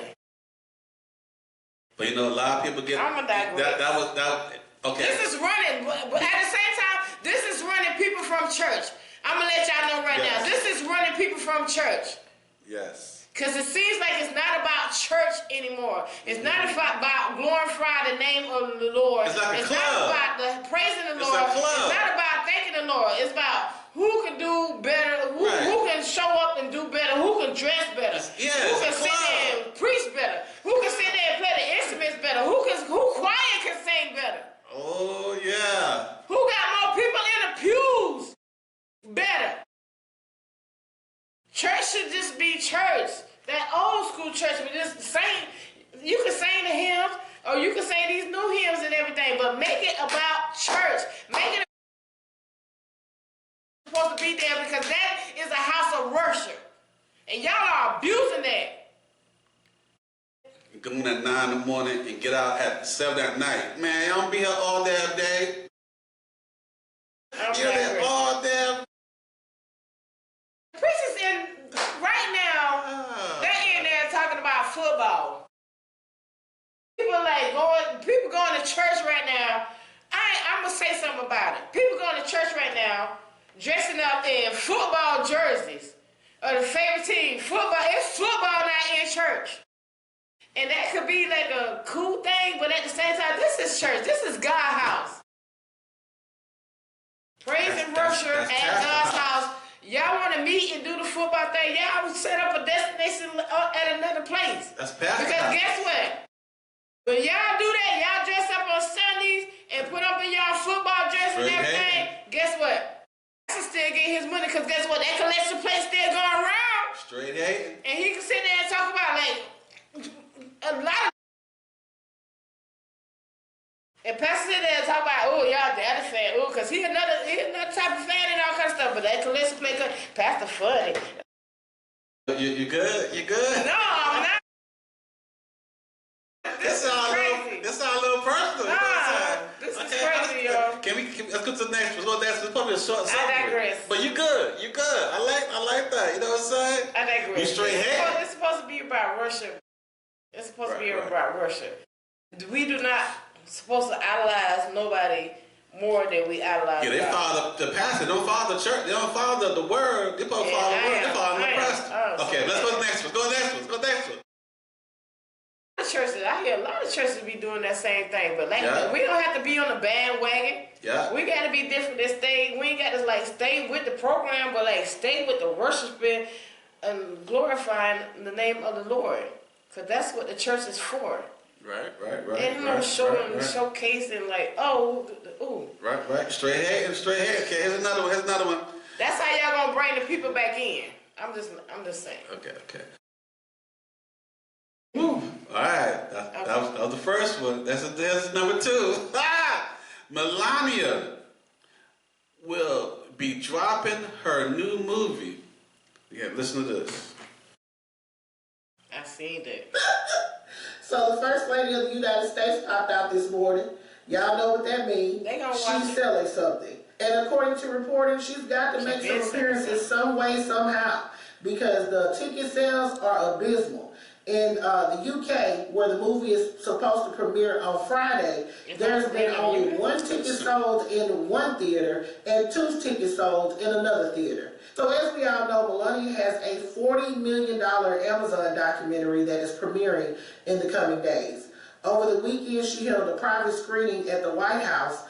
S1: But you know, a lot of people get.
S2: I'm gonna digress.
S1: Okay.
S2: This is running, but at the same time, this is running people from church. I'm gonna let y'all know right now. This is running people from church.
S1: Yes.
S2: Because it seems like it's not about church anymore. It's not about glorifying the name of the Lord.
S1: It's like a club.
S2: Not about praising the Lord.
S1: It's a club.
S2: It's not about thanking the Lord. It's about who can do better, who can show up and do better, who can dress better, who can sit there and preach better, who can sit there and play the instruments better, who choir can sing better.
S1: Oh yeah.
S2: Who got more people in the pews better. Church should just be church. That old school church, but just sing. You can sing the hymns, or you can sing these new hymns and everything, but make it about church. Make it supposed to be there because that is a house of worship, and y'all are abusing that.
S1: Come in at 9 in the morning and get out at 7 at night. Man, y'all don't be here all damn day. You're there all damn.
S2: Preachers in right now, they're in there talking about football. People going to church right now. I'm gonna say something about it. People going to church right now, dressing up in football jerseys of the favorite team. Football, it's football night in church. And that could be like a cool thing, but at the same time, this is church. This is God's house. Praise and worship at God's house. Y'all want to meet and do the football thing? Y'all would set up a destination at another place.
S1: That's pastor.
S2: Because guess what? When y'all do that, y'all dress up on Sundays and put up in y'all football dress and everything. Guess what? Pastor still get his money because guess what? That collection plate still going around.
S1: Straight hating.
S2: And he can sit there and talk about like a lot of. And Pastor sit there and talk about, oh, y'all the other fan, oh, because he another type of fan and all kind of stuff. But that collection plate, Pastor funny.
S1: You good? You good?
S2: No, I'm not.
S1: This sounds a little personal.
S2: Nah, this is crazy, y'all.
S1: Can we Let's go to the next one. Let's go to the next one. It's probably a short
S2: I
S1: subject.
S2: digress.
S1: But you good. You good. I like that. You know what I'm saying?
S2: I digress.
S1: You straight head.
S2: It's supposed to be about worship. It's supposed to be about worship. We do not supposed to idolize nobody more than we idolize.
S1: Yeah, they follow the pastor. They don't follow the church. They don't follow the word. They follow the word. They follow the pastor. Okay, let's go to the next one. Let's go to the next one. Let's go to the next one.
S2: Churches, I hear a lot of churches be doing that same thing, but we don't have to be on the bandwagon.
S1: Yeah.
S2: We got to be different and stay. We ain't got to like stay with the program, but like stay with the worshiping and glorifying the name of the Lord, because that's what the church is for.
S1: Right.
S2: And showcasing like, ooh.
S1: Right. Straight ahead. Okay, here's another one.
S2: That's how y'all gonna bring the people back in. I'm just saying.
S1: Okay. Woo. All right. That was the first one. That's number 2. Melania will be dropping her new movie. Yeah, listen to this.
S2: I seen that.
S4: So the First Lady of the United States popped out this morning. Y'all know what that means.
S2: They gonna watch
S4: She's
S2: it.
S4: selling something. And according to reporting, she's got to make some appearances some way, somehow. Because the ticket sales are abysmal. In the UK, where the movie is supposed to premiere on Friday, there's been only 1 ticket sold in one theater and 2 tickets sold in another theater. So as we all know, Melania has a $40 million Amazon documentary that is premiering in the coming days. Over the weekend, she held a private screening at the White House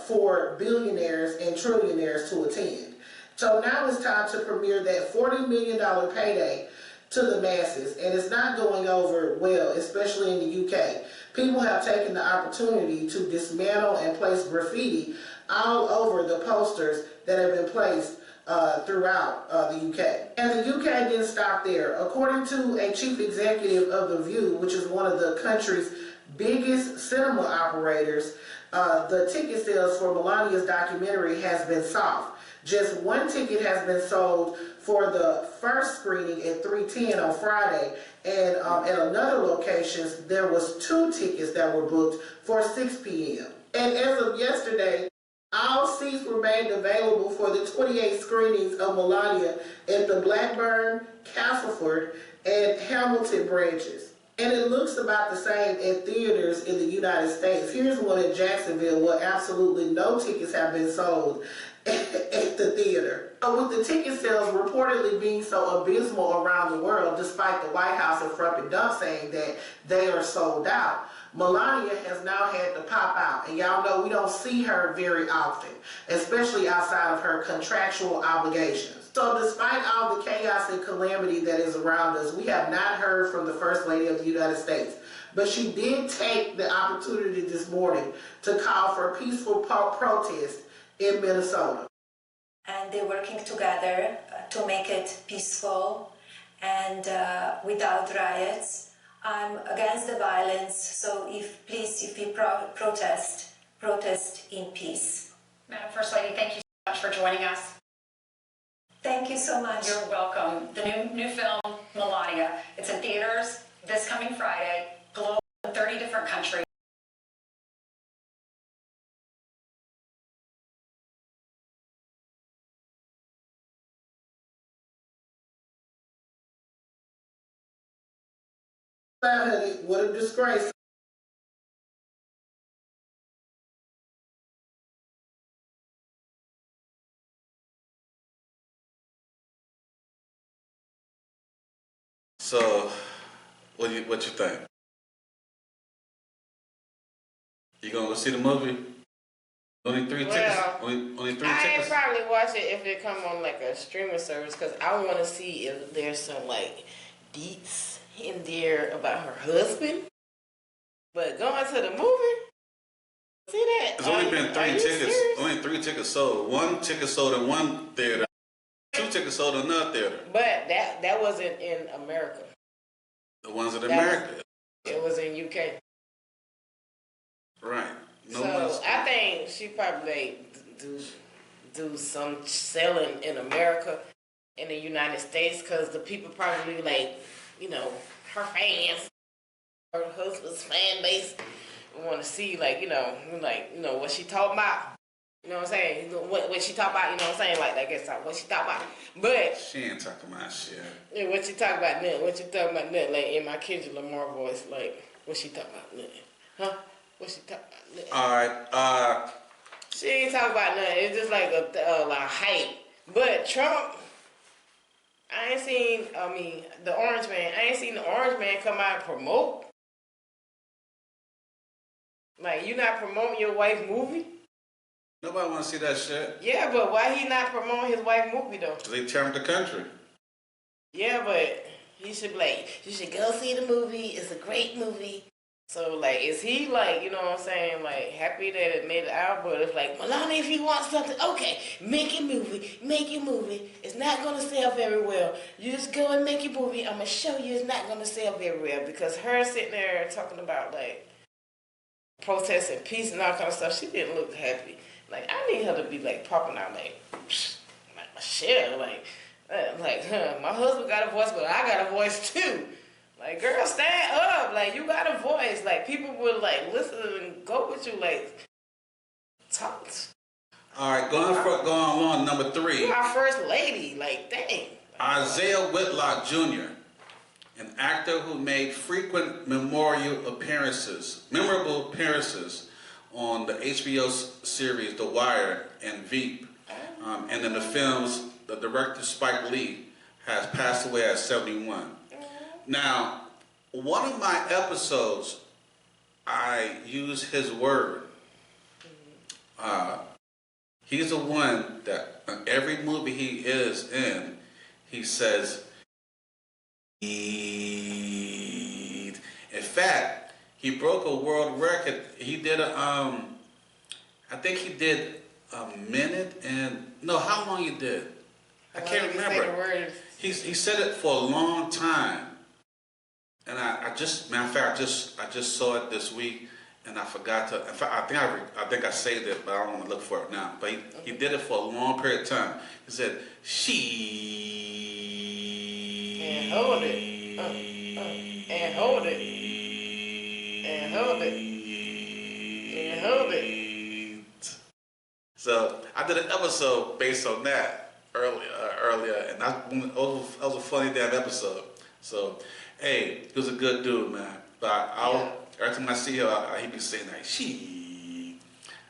S4: for billionaires and trillionaires to attend. So now it's time to premiere that $40 million payday to the masses, and it's not going over well, especially in the UK. People have taken the opportunity to dismantle and place graffiti all over the posters that have been placed throughout the UK. And the UK didn't stop there. According to a chief executive of The View, which is one of the country's biggest cinema operators, the ticket sales for Melania's documentary has been soft. Just 1 ticket has been sold for the first screening at 3:10 on Friday, and at another locations there was 2 tickets that were booked for 6 p.m. And as of yesterday, all seats remained available for the 28 screenings of Melania at the Blackburn, Castleford, and Hamilton branches. And it looks about the same at theaters in the United States. Here's one in Jacksonville where absolutely no tickets have been sold at the theater. So with the ticket sales reportedly being so abysmal around the world, despite the White House and Frump and Dump saying that they are sold out, Melania has now had to pop out. And y'all know we don't see her very often, especially outside of her contractual obligations. So despite all the chaos and calamity that is around us, we have not heard from the First Lady of the United States. But she did take the opportunity this morning to call for peaceful protest in Minnesota.
S5: And they're working together to make it peaceful and without riots. I'm against the violence, so if we protest in peace.
S6: Madam First Lady, thank you so much for joining us.
S5: Thank you so much.
S6: You're welcome. The new film, Melania, it's in theaters this coming Friday, global in 30 different countries.
S4: What a disgrace.
S1: So, what you think? You gonna go see the movie? Only 3 tickets. Only 3
S2: I ain't
S1: tickets.
S2: probably watch it if it come on like a streaming service, because I want to see if there's some like deets in there about her husband. But going to the movie, see that?
S1: There's only been 3 tickets.
S2: Serious?
S1: Only 3 tickets sold. 1 ticket sold in one theater. 2 tickets sold in another theater.
S2: But that wasn't in America.
S1: The ones in America.
S2: It was in UK.
S1: Right. No
S2: So
S1: one's.
S2: I think she probably do some selling in America, in the United States, because the people probably like, her fans, her husband's fan base want to see what she talking about. You know what I'm saying? What she talk about, you know what I'm saying? Like that gets out. What she talk about. But
S1: She ain't talking about shit.
S2: yeah, what you talk about nothing. What you talking about nothing. Like in my Kendrick Lamar voice, like what she talk about nothing. Huh? What she talk about nothing.
S1: Alright,
S2: She ain't talking about nothing. It's just like a hype. But Trump, I ain't seen, the Orange Man. I ain't seen the Orange Man come out and promote. Like, you not promoting your wife's movie?
S1: nobody wanna see that shit.
S2: Yeah, but why he not promoting his wife's movie, though?
S1: 'Cause they tearing the country.
S2: Yeah, but he should be like, you should go see the movie. It's a great movie. So, like, is he, like, you know what I'm saying, like, happy that it made it out? But it's like, Melania, if you want something, okay, make your movie. It's not going to sell very well. You just go and make your movie. I'm going to show you it's not going to sell very well. Because her sitting there talking about, like, protesting peace and all kind of stuff, she didn't look happy. Like, I need her to be, like, popping out, like Michelle, my husband got a voice, but I got a voice, too. Like, girl, stand up. Like, you got a voice. Like, people will, like, listen and go with you. Like, talk.
S1: Alright, going along, number 3.
S2: You our first lady. Like, dang.
S1: Isaiah Whitlock Jr., an actor who made frequent memorable appearances on the HBO series The Wire and Veep, and in the films, the director Spike Lee has passed away at 71. Now, one of my episodes, I use his word. He's the one that in every movie he is in, he says, "Eat." In fact, he broke a world record. He did I think he did a minute and, no, how long he did? I can't remember. He said it for a long time. And I just, matter of fact, I just saw it this week, and I forgot to. In fact, I think I saved it, but I don't want to look for it now. But he did it for a long period of time. He said, "She."
S2: And hold it. And hold it. And hold it. And hold it.
S1: So I did an episode based on that earlier, and that was a funny damn episode. So. Hey, he was a good dude, man. But every time I see him, he be saying like, "She."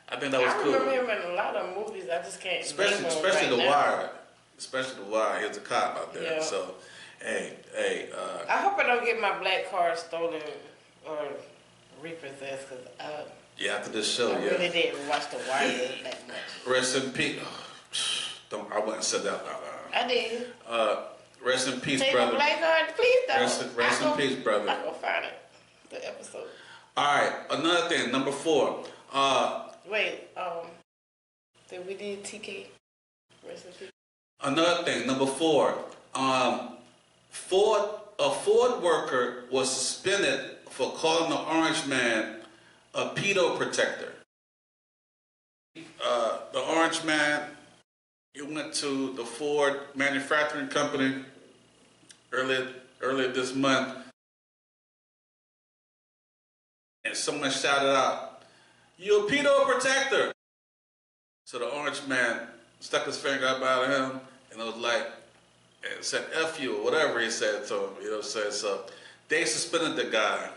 S1: I think that was cool.
S2: I remember him in a lot of movies. I just can't.
S1: Especially The Wire. Especially The Wire. He was a cop out there.
S2: Yeah.
S1: So, hey.
S2: I hope I don't get my black card stolen or repossessed, because
S1: yeah, after this show,
S2: I really didn't watch The Wire that much.
S1: Rest in peace. I wouldn't have said that out loud.
S2: I did.
S1: Rest in peace,
S2: Take
S1: brother.
S2: a black card, please don't.
S1: Rest in peace, brother.
S2: I'm going to find it. The episode.
S1: All right, another thing, number 4.
S2: Wait, did we do TK? Rest in peace.
S1: Another thing, number 4. A Ford worker was suspended for calling the Orange Man a pedo protector. The Orange Man, he went to the Ford manufacturing company earlier this month, and someone shouted out, "You a pedo protector!" So the Orange Man stuck his finger up out of him, and it was like, and said "F you" or whatever he said to him. You know what I'm saying? So they suspended the guy.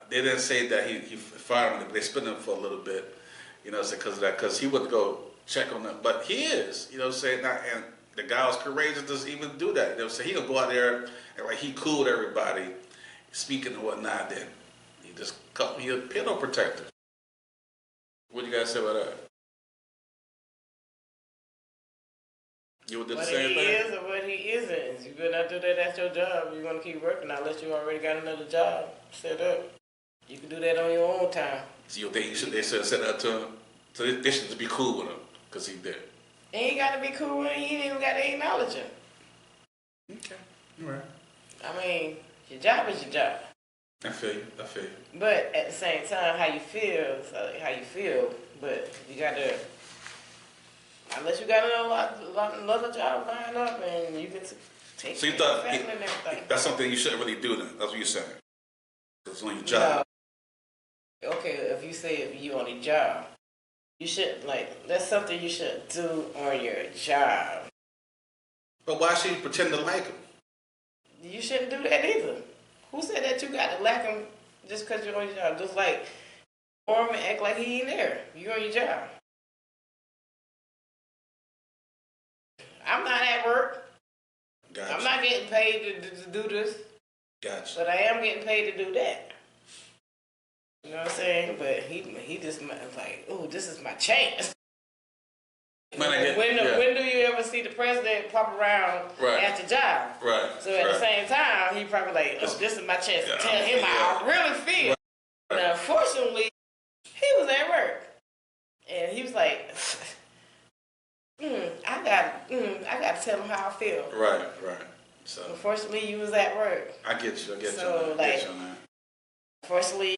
S1: They didn't say that he fired him, but they suspended him for a little bit. You know, because of that, because he wouldn't go check on them. But he is, you know what I'm saying? And the guy was courageous to even do that. You know what I'm saying? He could go out there and like he cooled everybody, speaking and whatnot. Then he just called me a pedo protector. What do you guys say about that? You would do the same thing?
S2: What he is or what he isn't. You better not do that. That's your job. You're gonna keep working unless you already got another job set up. You can do that on your own time.
S1: So you think they should have said that to him? So they should just be cool with him because he did.
S2: He ain't got to be cool with him. He ain't even got to acknowledge him.
S1: Okay, all right.
S2: I mean, your job is your job.
S1: I feel you.
S2: But at the same time, how you feel is how you feel. But you got to, unless you got another job lined up and you can take
S1: So you
S2: care of
S1: thought
S2: family and everything.
S1: that's something you shouldn't really do then? That's what you're saying? It's on your job.
S2: No. Okay, if you say you on a job, You shouldn't, like, that's something you shouldn't do on your job.
S1: But why should you pretend to like him?
S2: You shouldn't do that either. Who said that you got to like him just because you're on your job? Just like, form and act like he ain't there. You on your job. I'm not at work.
S1: Gotcha.
S2: I'm not getting paid to do this.
S1: Gotcha.
S2: But I am getting paid to do that. You know what I'm saying? But he just like, oh, this is my chance. When do you ever see the president pop around at the job?
S1: Right.
S2: So at the same time, he probably like, oh, this is my chance to tell him how I really feel. Right. Now, unfortunately, he was at work, and he was like, I got to tell him how I feel.
S1: Right. So
S2: unfortunately, you was at work.
S1: I get you.
S2: So like, unfortunately,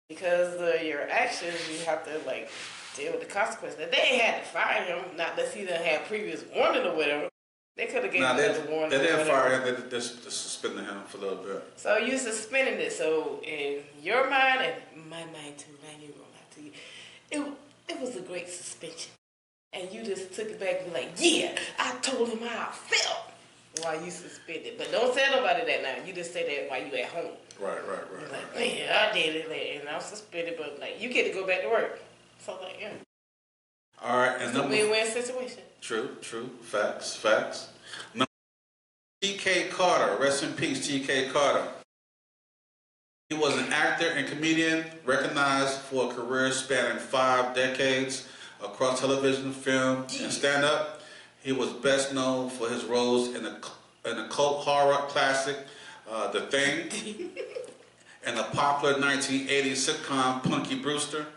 S2: because of your actions, you have to like deal with the consequences. They ain't had to fire him, not unless he done had previous warning or whatever. They could have given him another warning.
S1: They didn't fire him. They just suspended him for a little bit.
S2: So you suspended it. So in your mind and my mind too, I ain't gonna lie to you, it was a great suspension. And you just took it back and be like, yeah, I told him how I felt while you suspended. But don't tell nobody that now. You just say that while you at home.
S1: Right.
S2: You're like, man, I did it, and I'm suspended, but like you get to go back to work. So like, yeah.
S1: All right, and
S2: it's a win-win situation.
S1: True. Facts. Number T.K. Carter, rest in peace, T.K. Carter. He was an actor and comedian recognized for a career spanning 5 decades across television, film, and stand-up. He was best known for his roles in the cult horror classic The Thing and the popular 1980s sitcom Punky Brewster.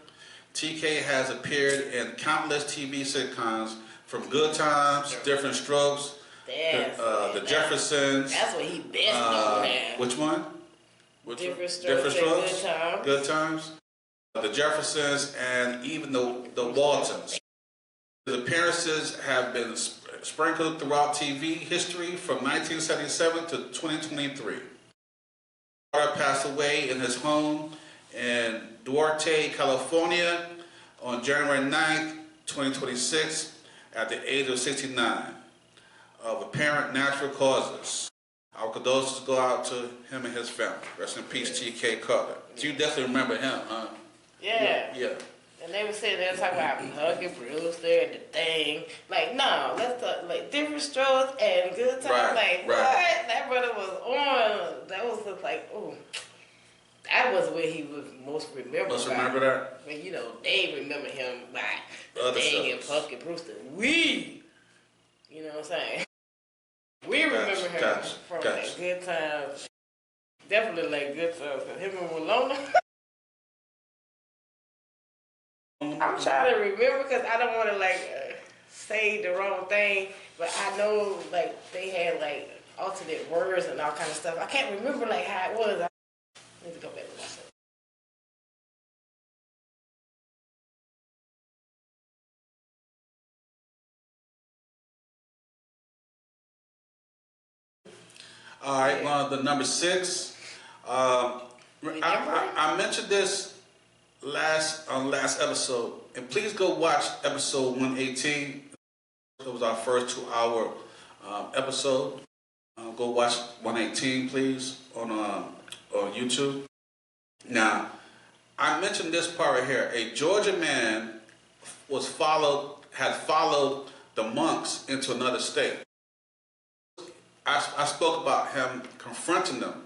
S1: TK has appeared in countless TV sitcoms from Good Times, Different Strokes, The Jeffersons.
S2: That's what he best known as.
S1: Which one?
S2: Different Strokes.
S1: Good Times. The Jeffersons, and even the Waltons. His appearances have been sprinkled throughout TV history from 1977 to 2023. Carter passed away in his home in Duarte, California on January 9th, 2026 at the age of 69 of apparent natural causes. Our condolences go out to him and his family. Rest in peace, T.K. Carter. So you definitely remember him, huh?
S2: Yeah.
S1: And
S2: they were sitting there talking about Punky Brewster and The Thing. Like, no, let's talk like Different Strokes and Good Times. What? That brother was on. That was just like, ooh. That was where he was most remembered.
S1: Let's remember that.
S2: But they remember him by The Thing and Punky Brewster. You know what I'm saying? We remember him from like Good Times. Definitely like Good Times. Him and Walona. I'm trying to remember because I don't want to say the wrong thing, but I know like they had like alternate words and all kind of stuff. I can't remember like how it was. I need to go back and watch it.
S1: All right, the number 6. I mentioned this last episode, and please go watch episode 118. It was our first 2-hour episode. Go watch 118, please, on YouTube. Now, I mentioned this part right here. A Georgia man had followed the monks into another state. I spoke about him confronting them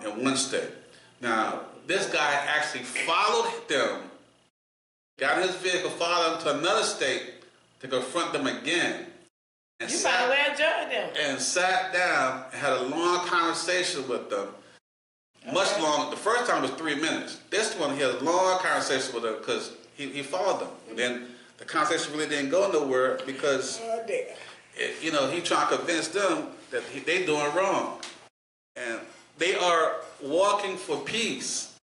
S1: in one state. Now, this guy actually followed them, got in his vehicle, followed them to another state to confront them again. And
S2: you might well join them.
S1: And sat down and had a long conversation with them. Much longer. The first time was 3 minutes. This one, he had a long conversation with them because he followed them. And then the conversation really didn't go nowhere because, he trying to convince them that they doing wrong. And they are walking for peace.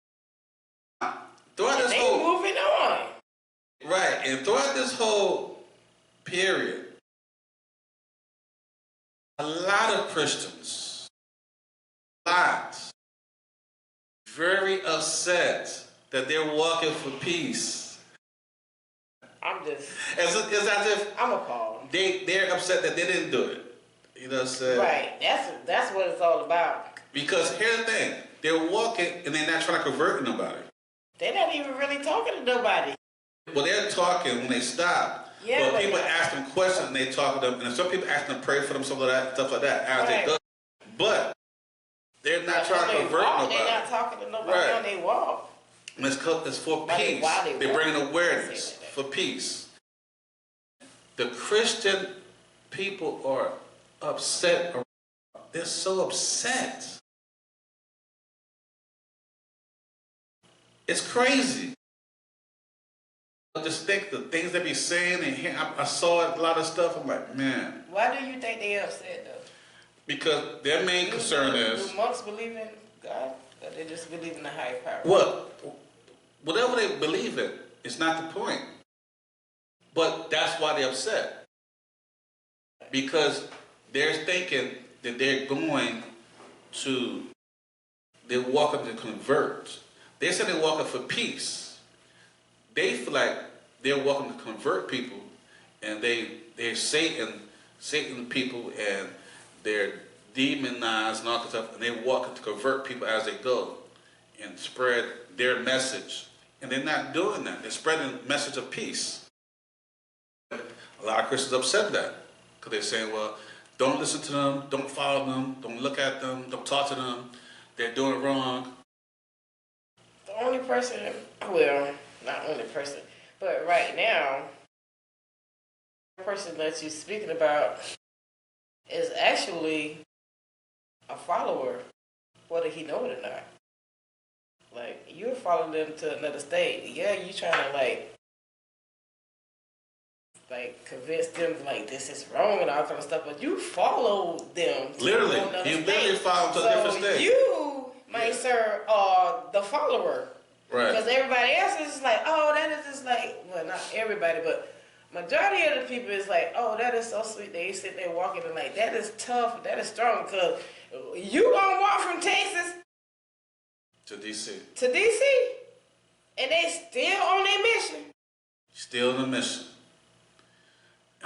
S1: Throughout this whole,
S2: moving on.
S1: Right, and throughout this whole period, a lot of Christians, very upset that they're walking for peace. It's as if
S2: I'm appalled.
S1: they're upset that they didn't do it. You know what I'm saying?
S2: Right. That's what it's all about.
S1: Because here's the thing. They're walking and they're not trying to convert nobody.
S2: They're not even really talking to nobody.
S1: Well, they're talking when they stop.
S2: Yeah,
S1: but people ask them questions and they talk to them. And some people ask them to pray for them, stuff like that, as they go. But they're not trying to convert nobody.
S2: They're not talking to nobody on their walk.
S1: And it's for peace. They're bringing awareness for peace. The Christian people are upset. They're so upset. It's crazy. I just think the things they be saying and hearing, I saw a lot of stuff. I'm like, man.
S2: Why do you think they upset though?
S1: Because their main concern is.
S2: Do monks believe in God, or they just believe in the higher power?
S1: Well, whatever they believe in, it's not the point. But that's why they're upset. Because they're thinking that they're walking to convert. They said they're walking for peace. They feel like they're walking to convert people, and they're Satan people, and they're demonized and all that stuff, and they're walking to convert people as they go and spread their message. And they're not doing that. They're spreading a message of peace. A lot of Christians upset that because they're saying, well, don't listen to them, don't follow them, don't look at them, don't talk to them. They're doing it wrong.
S2: The only person, well, not only person, but right now, the person that you're speaking about is actually a follower, whether he know it or not. Like, you're following them to another state. Yeah, you trying to like convince them like this is wrong and all kind of stuff, but you follow them.
S1: Literally, you literally follow them to a different state.
S2: You, my sir, are the follower.
S1: Right.
S2: Because everybody else is like, oh, that is just like, well, not everybody, but majority of the people is like, oh, that is so sweet. They sit there walking and like, that is tough, that is strong, because you gonna walk from Texas
S1: to D.C.
S2: And they still on their mission.
S1: Still on the mission.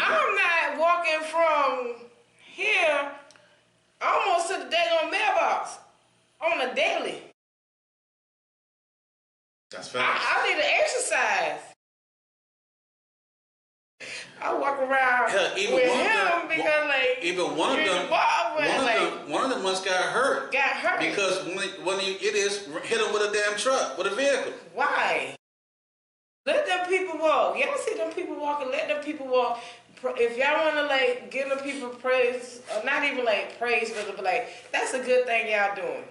S2: I'm not walking from here almost to the daggone mailbox on a daily.
S1: That's facts.
S2: I need to exercise. I walk around with him because like
S1: even one of them once got hurt. Because when you hit him with a damn truck, with a vehicle.
S2: Why? Let them people walk. Y'all see them people walking, let them people walk. If y'all want to like give them people praise, or not even like praise, but like that's a good thing y'all doing.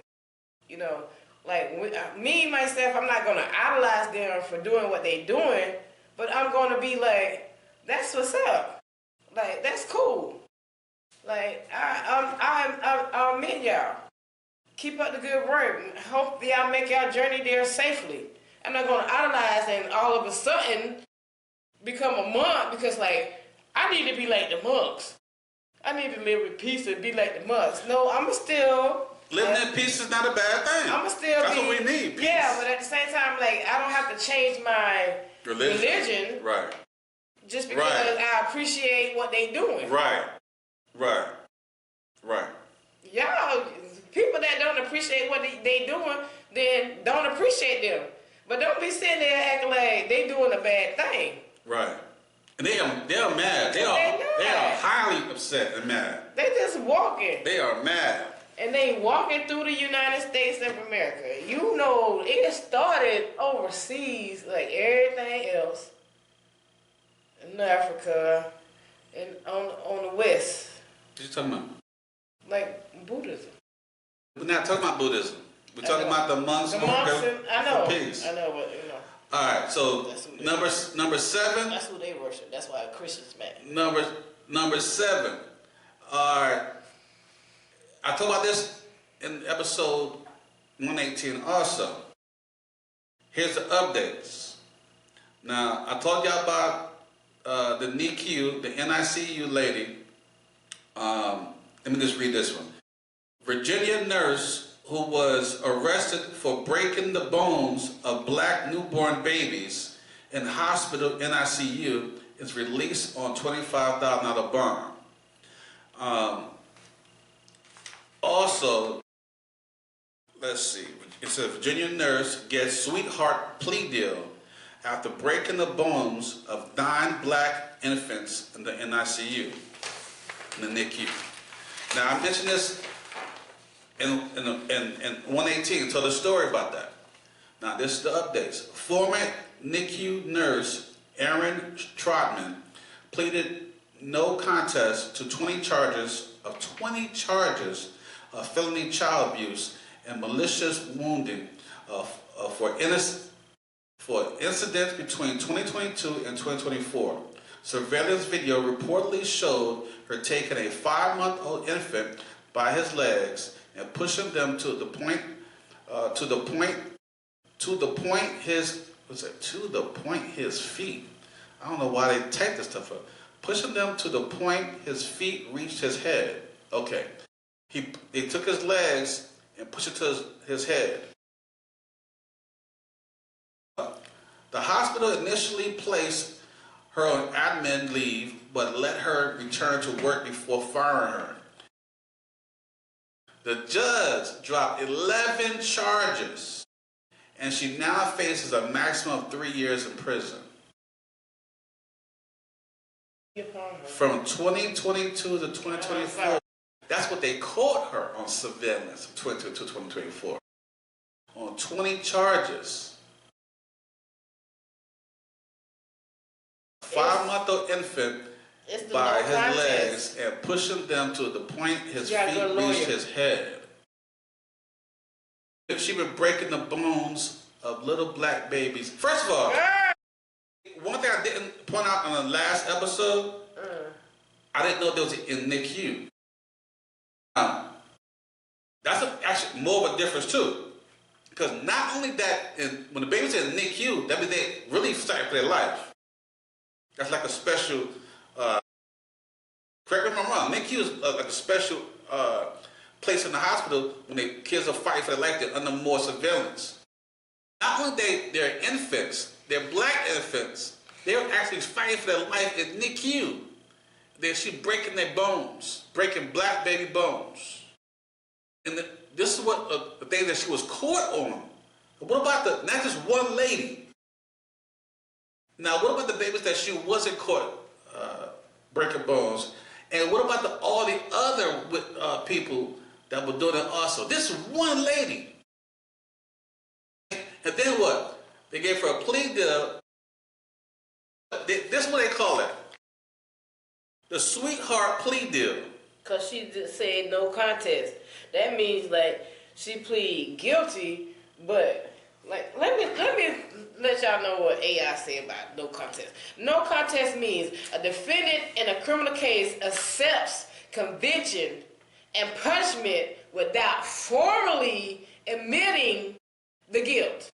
S2: You know, like me myself, I'm not gonna idolize them for doing what they doing, but I'm gonna be like, that's what's up. Like that's cool. Like I'll meet y'all. Keep up the good work. Hope y'all make y'all journey there safely. I'm not gonna idolize and all of a sudden become a monk because like I need to be like the monks. I need to live with peace and be like the monks. No, I'ma still
S1: living in peace is not a bad thing.
S2: I'ma still
S1: That's what we need. Peace.
S2: Yeah, but at the same time, like I don't have to change my religion.
S1: Right.
S2: Just because I appreciate what they doing.
S1: Right.
S2: Y'all, people that don't appreciate what they doing, then don't appreciate them. But don't be sitting there acting like they doing a bad thing.
S1: Right. And they are mad. They are highly upset and mad.
S2: They just walking.
S1: They are mad.
S2: And they walking through the United States of America. You know, it started overseas like everything else. In Africa and on the West.
S1: What you talking about?
S2: Like Buddhism.
S1: We're not talking about Buddhism. We're talking about the monks.
S2: I know.
S1: Peace.
S2: I know, but you know.
S1: All right, so number 7.
S2: That's who they worship. That's why Christians mad.
S1: Number 7. All right. I talked about this in episode 118 also. Here's the updates. Now, I told y'all about the NICU, the NICU lady. Let me just read this one. Virginia nurse who was arrested for breaking the bones of black newborn babies in hospital NICU is released on $25,000 bond. Also, let's see, it says Virginia nurse gets sweetheart plea deal after breaking the bones of 9 black infants in the NICU, in the NICU. Now, I mentioned this in 118, told a story about that. Now, this is the updates. Former NICU nurse Erin Trotman pleaded no contest to 20 charges of felony child abuse and malicious wounding for incidents between 2022 and 2024. Surveillance video reportedly showed her taking a 5-month-old infant by his legs and pushing them to the point his feet. I don't know why they take this stuff up. Pushing them to the point his feet reached his head. Okay. They took his legs and pushed it to his head. The hospital initially placed her on admin leave, but let her return to work before firing her. The judge dropped 11 charges, and she now faces a maximum of 3 years in prison. From 2022 to 2024, that's what they caught her on surveillance, from 2022 to 2024. On 20 charges. 5-month-old infant by his legs and pushing them to the point his feet reached his head. She been breaking the bones of little black babies. First of all, one thing I didn't point out on the last episode, I didn't know there was in NICU. That's actually more of a difference too. Because not only that, when the baby's in NICU, that means they really fight for their life. That's like a special, correct me if I'm wrong, NICU is like a special place in the hospital when the kids are fighting for their life, they're under more surveillance. Not only they're infants, they're black infants, they're actually fighting for their life in NICU. She's breaking their bones, breaking black baby bones. And this is what the thing that she was caught on. But what about not just one lady? Now, what about the babies that she wasn't caught breaking bones? And what about all the other people that were doing it also? This one lady. And then what? They gave her a plea deal. This is what they call it. The sweetheart plea deal.
S2: Because she just said no contest. That means, like, she plead guilty, but, like, let me let y'all know what AI said about no contest. No contest means a defendant in a criminal case accepts conviction and punishment without formally admitting the guilt.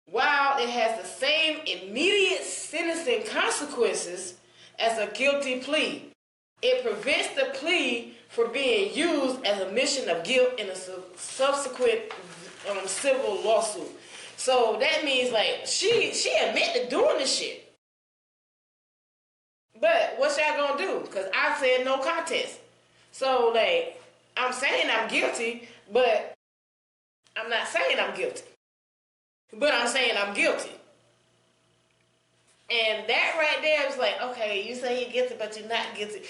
S2: While it has the same immediate sentencing consequences as a guilty plea, it prevents the plea from being used as admission of guilt in a subsequent civil lawsuit. So that means, like, she admitted doing this shit. But what y'all gonna do? Because I said no contest. So, like, I'm saying I'm guilty, but I'm not saying I'm guilty. But I'm saying I'm guilty. And that right there is like, okay, you say you're guilty, but you're not guilty.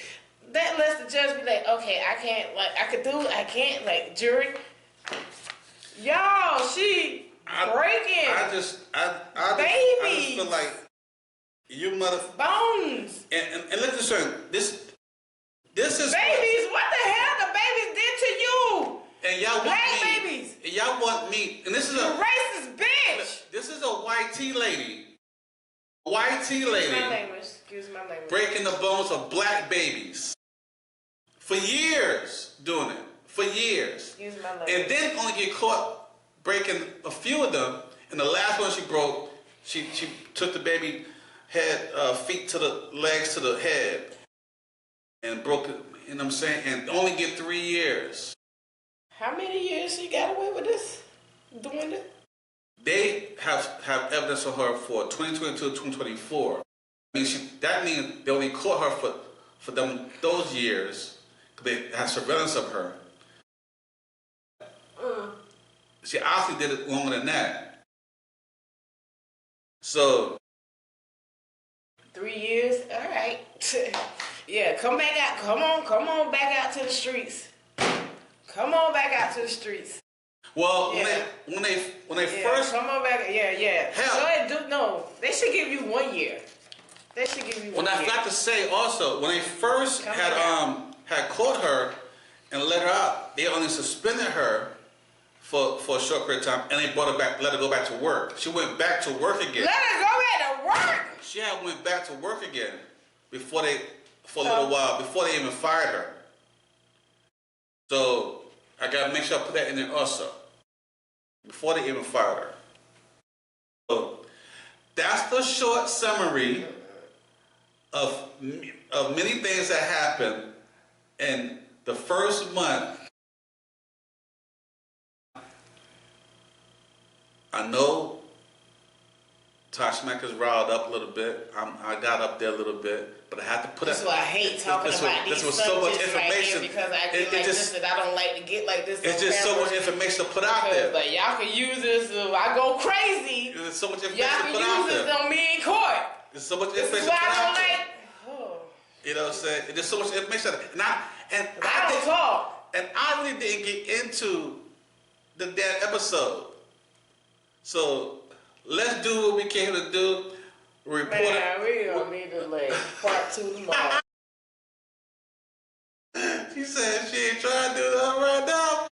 S2: That lets the judge be like, okay, I can't, like, I could do it, I can't, like, jury. Y'all, she breaking.
S1: I just feel like you mother
S2: bones.
S1: And let's just say this is
S2: babies. What the hell the babies did to you?
S1: And y'all
S2: black
S1: want me,
S2: babies.
S1: And y'all want me. And this is
S2: you racist bitch.
S1: This is a YT lady. YT lady.
S2: Excuse my language.
S1: Breaking the bones of black babies. For years doing it. For years.
S2: Excuse my language.
S1: And then only get caught breaking a few of them. And the last one she broke, she took the baby head, feet to the legs to the head. And broke it, you know what I'm saying? And only get 3 years.
S2: How many years she got away with this? Doing it?
S1: They have evidence of her for 2022, 2024. I mean, that means they only caught her for those years because they had surveillance of her. She obviously did it longer than that. So
S2: 3 years, all right. Yeah, come back out. Come on back out to the streets. Come on back out to the streets.
S1: well,
S2: Yeah.
S1: when they
S2: Yeah,
S1: first
S2: come on back. Yeah.
S1: Hell.
S2: They should give you 1 year. They should give you 1
S1: Well,
S2: year.
S1: I forgot to say also, when they first
S2: Come
S1: had caught her and let her out, they only suspended her for a short period of time, and they brought her back, let her go back to work. She went back to work again.
S2: Let her go back to work.
S1: She had went back to work again for a little while before they even fired her. So I gotta make sure I put that in there also before they even fired her. So that's the short summary of many things that happened in the first month. I know Tosh Mack is riled up a little bit. I got up there a little bit, but I had to put
S2: That's
S1: it.
S2: why I hate talking about these
S1: this was so much
S2: subjects right here
S1: information.
S2: because I get like this and I don't like to get like this.
S1: It's
S2: on
S1: just so
S2: camera.
S1: much information to put out there.
S2: Like y'all can use this. I go crazy.
S1: There's so much
S2: Y'all
S1: information to
S2: can
S1: put out
S2: use this
S1: there.
S2: on me in court.
S1: There's so much
S2: This is
S1: information
S2: why
S1: to put
S2: I
S1: out
S2: don't
S1: there.
S2: like. Oh.
S1: You know what I'm saying? There's so much information.
S2: I don't talk.
S1: And I really didn't get into the damn episode. So let's do what we came to do. Report
S2: Man, we don't need to like part 2 tomorrow.
S1: She said she ain't trying to do that right now.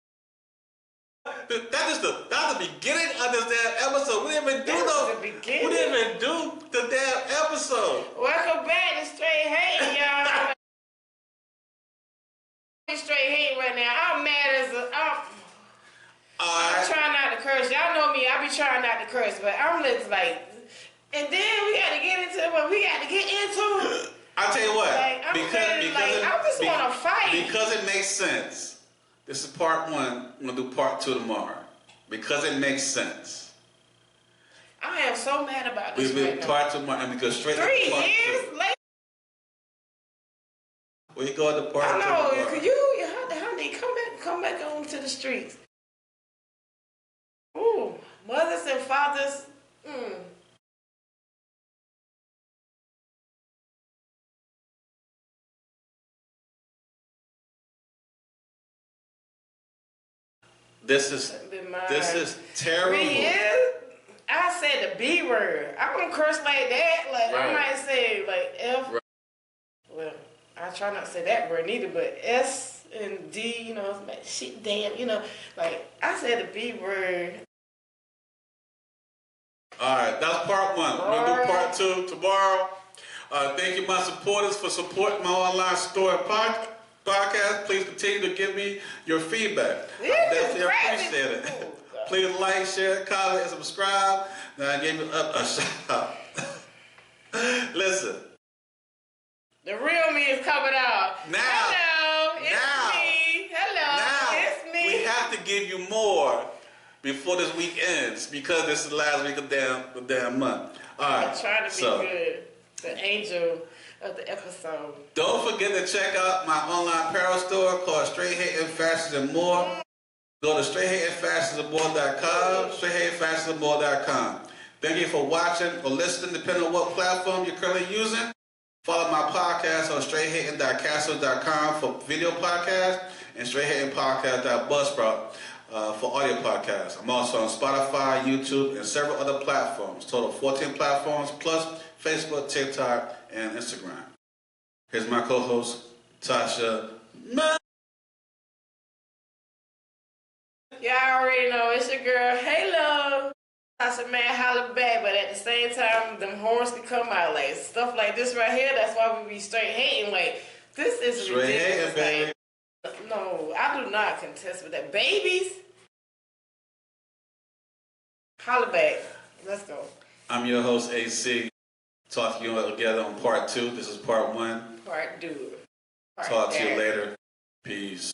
S1: That's the beginning of this damn episode. We didn't even do
S2: That's the beginning?
S1: We didn't even do the damn episode.
S2: Welcome back to Straight Hating, y'all. Straight hating right now. I'm mad as a. I'm trying not to curse. Y'all know me. I be trying not to curse, but I'm just like. And then we got to get into what we got to get into.
S1: I'll tell you what.
S2: Like, I'm ready, like, I just want to fight.
S1: Because it makes sense. This is part 1. I'm going to do part 2 tomorrow. Because it makes sense.
S2: I am so mad about this
S1: We'll
S2: right
S1: do
S2: now.
S1: part 2 tomorrow and we go straight
S2: 3
S1: to part
S2: years
S1: 2.
S2: later.
S1: We go to part 2
S2: I know.
S1: tomorrow.
S2: Could honey, come back on to the streets. Ooh, mothers and fathers.
S1: This is terrible.
S2: 3 years? I said the B word. I don't curse like that. Like I
S1: Right.
S2: might say like F.
S1: Right.
S2: Well, I try not to say that word neither, but S and D, you know, it's like shit, damn, you know, like I said the B word.
S1: All right, that's part 1. We're going to do part 2 tomorrow. Thank you, my supporters, for supporting my online store podcast. Please continue to give me your feedback.
S2: This
S1: I
S2: is
S1: definitely
S2: crazy.
S1: appreciate it.
S2: Oh, God.
S1: Please like, share, comment, and subscribe. Now I gave you a shout out. Listen.
S2: The real me is coming out.
S1: Now.
S2: Hello, it's
S1: Now.
S2: me. Hello,
S1: Now
S2: it's me.
S1: we have to give you more before this week ends because this is the last week of the damn month. All right.
S2: I'm trying to be good. The angel of the episode.
S1: Don't forget to check out my online apparel store called Straight Hating Fashions and More. Go to straighthatingfashionsandmore.com, straighthatingfashionsandmore.com. Thank you for watching or listening, depending on what platform you're currently using. Follow my podcast on straighthating.castle.com for video podcasts and straighthatingpodcast.buzzsprout for audio podcasts. I'm also on Spotify, YouTube, and several other platforms. Total 14 platforms, plus Facebook, TikTok, and Instagram. Here's my co-host, Tasha.
S2: Y'all already know it's your girl, Halo. I said, man, holla back, but at the same time, them horns can come out. Like, stuff like this right here, that's why we be straight hating. Like, this is
S1: Straight
S2: ridiculous.
S1: hating, baby.
S2: Like, no, I do not contest with that. Babies, holla back. Let's go.
S1: I'm your host, AC. Talk to you all together on part 2. This is part 1.
S2: Part dude.
S1: Talk to you later. Peace.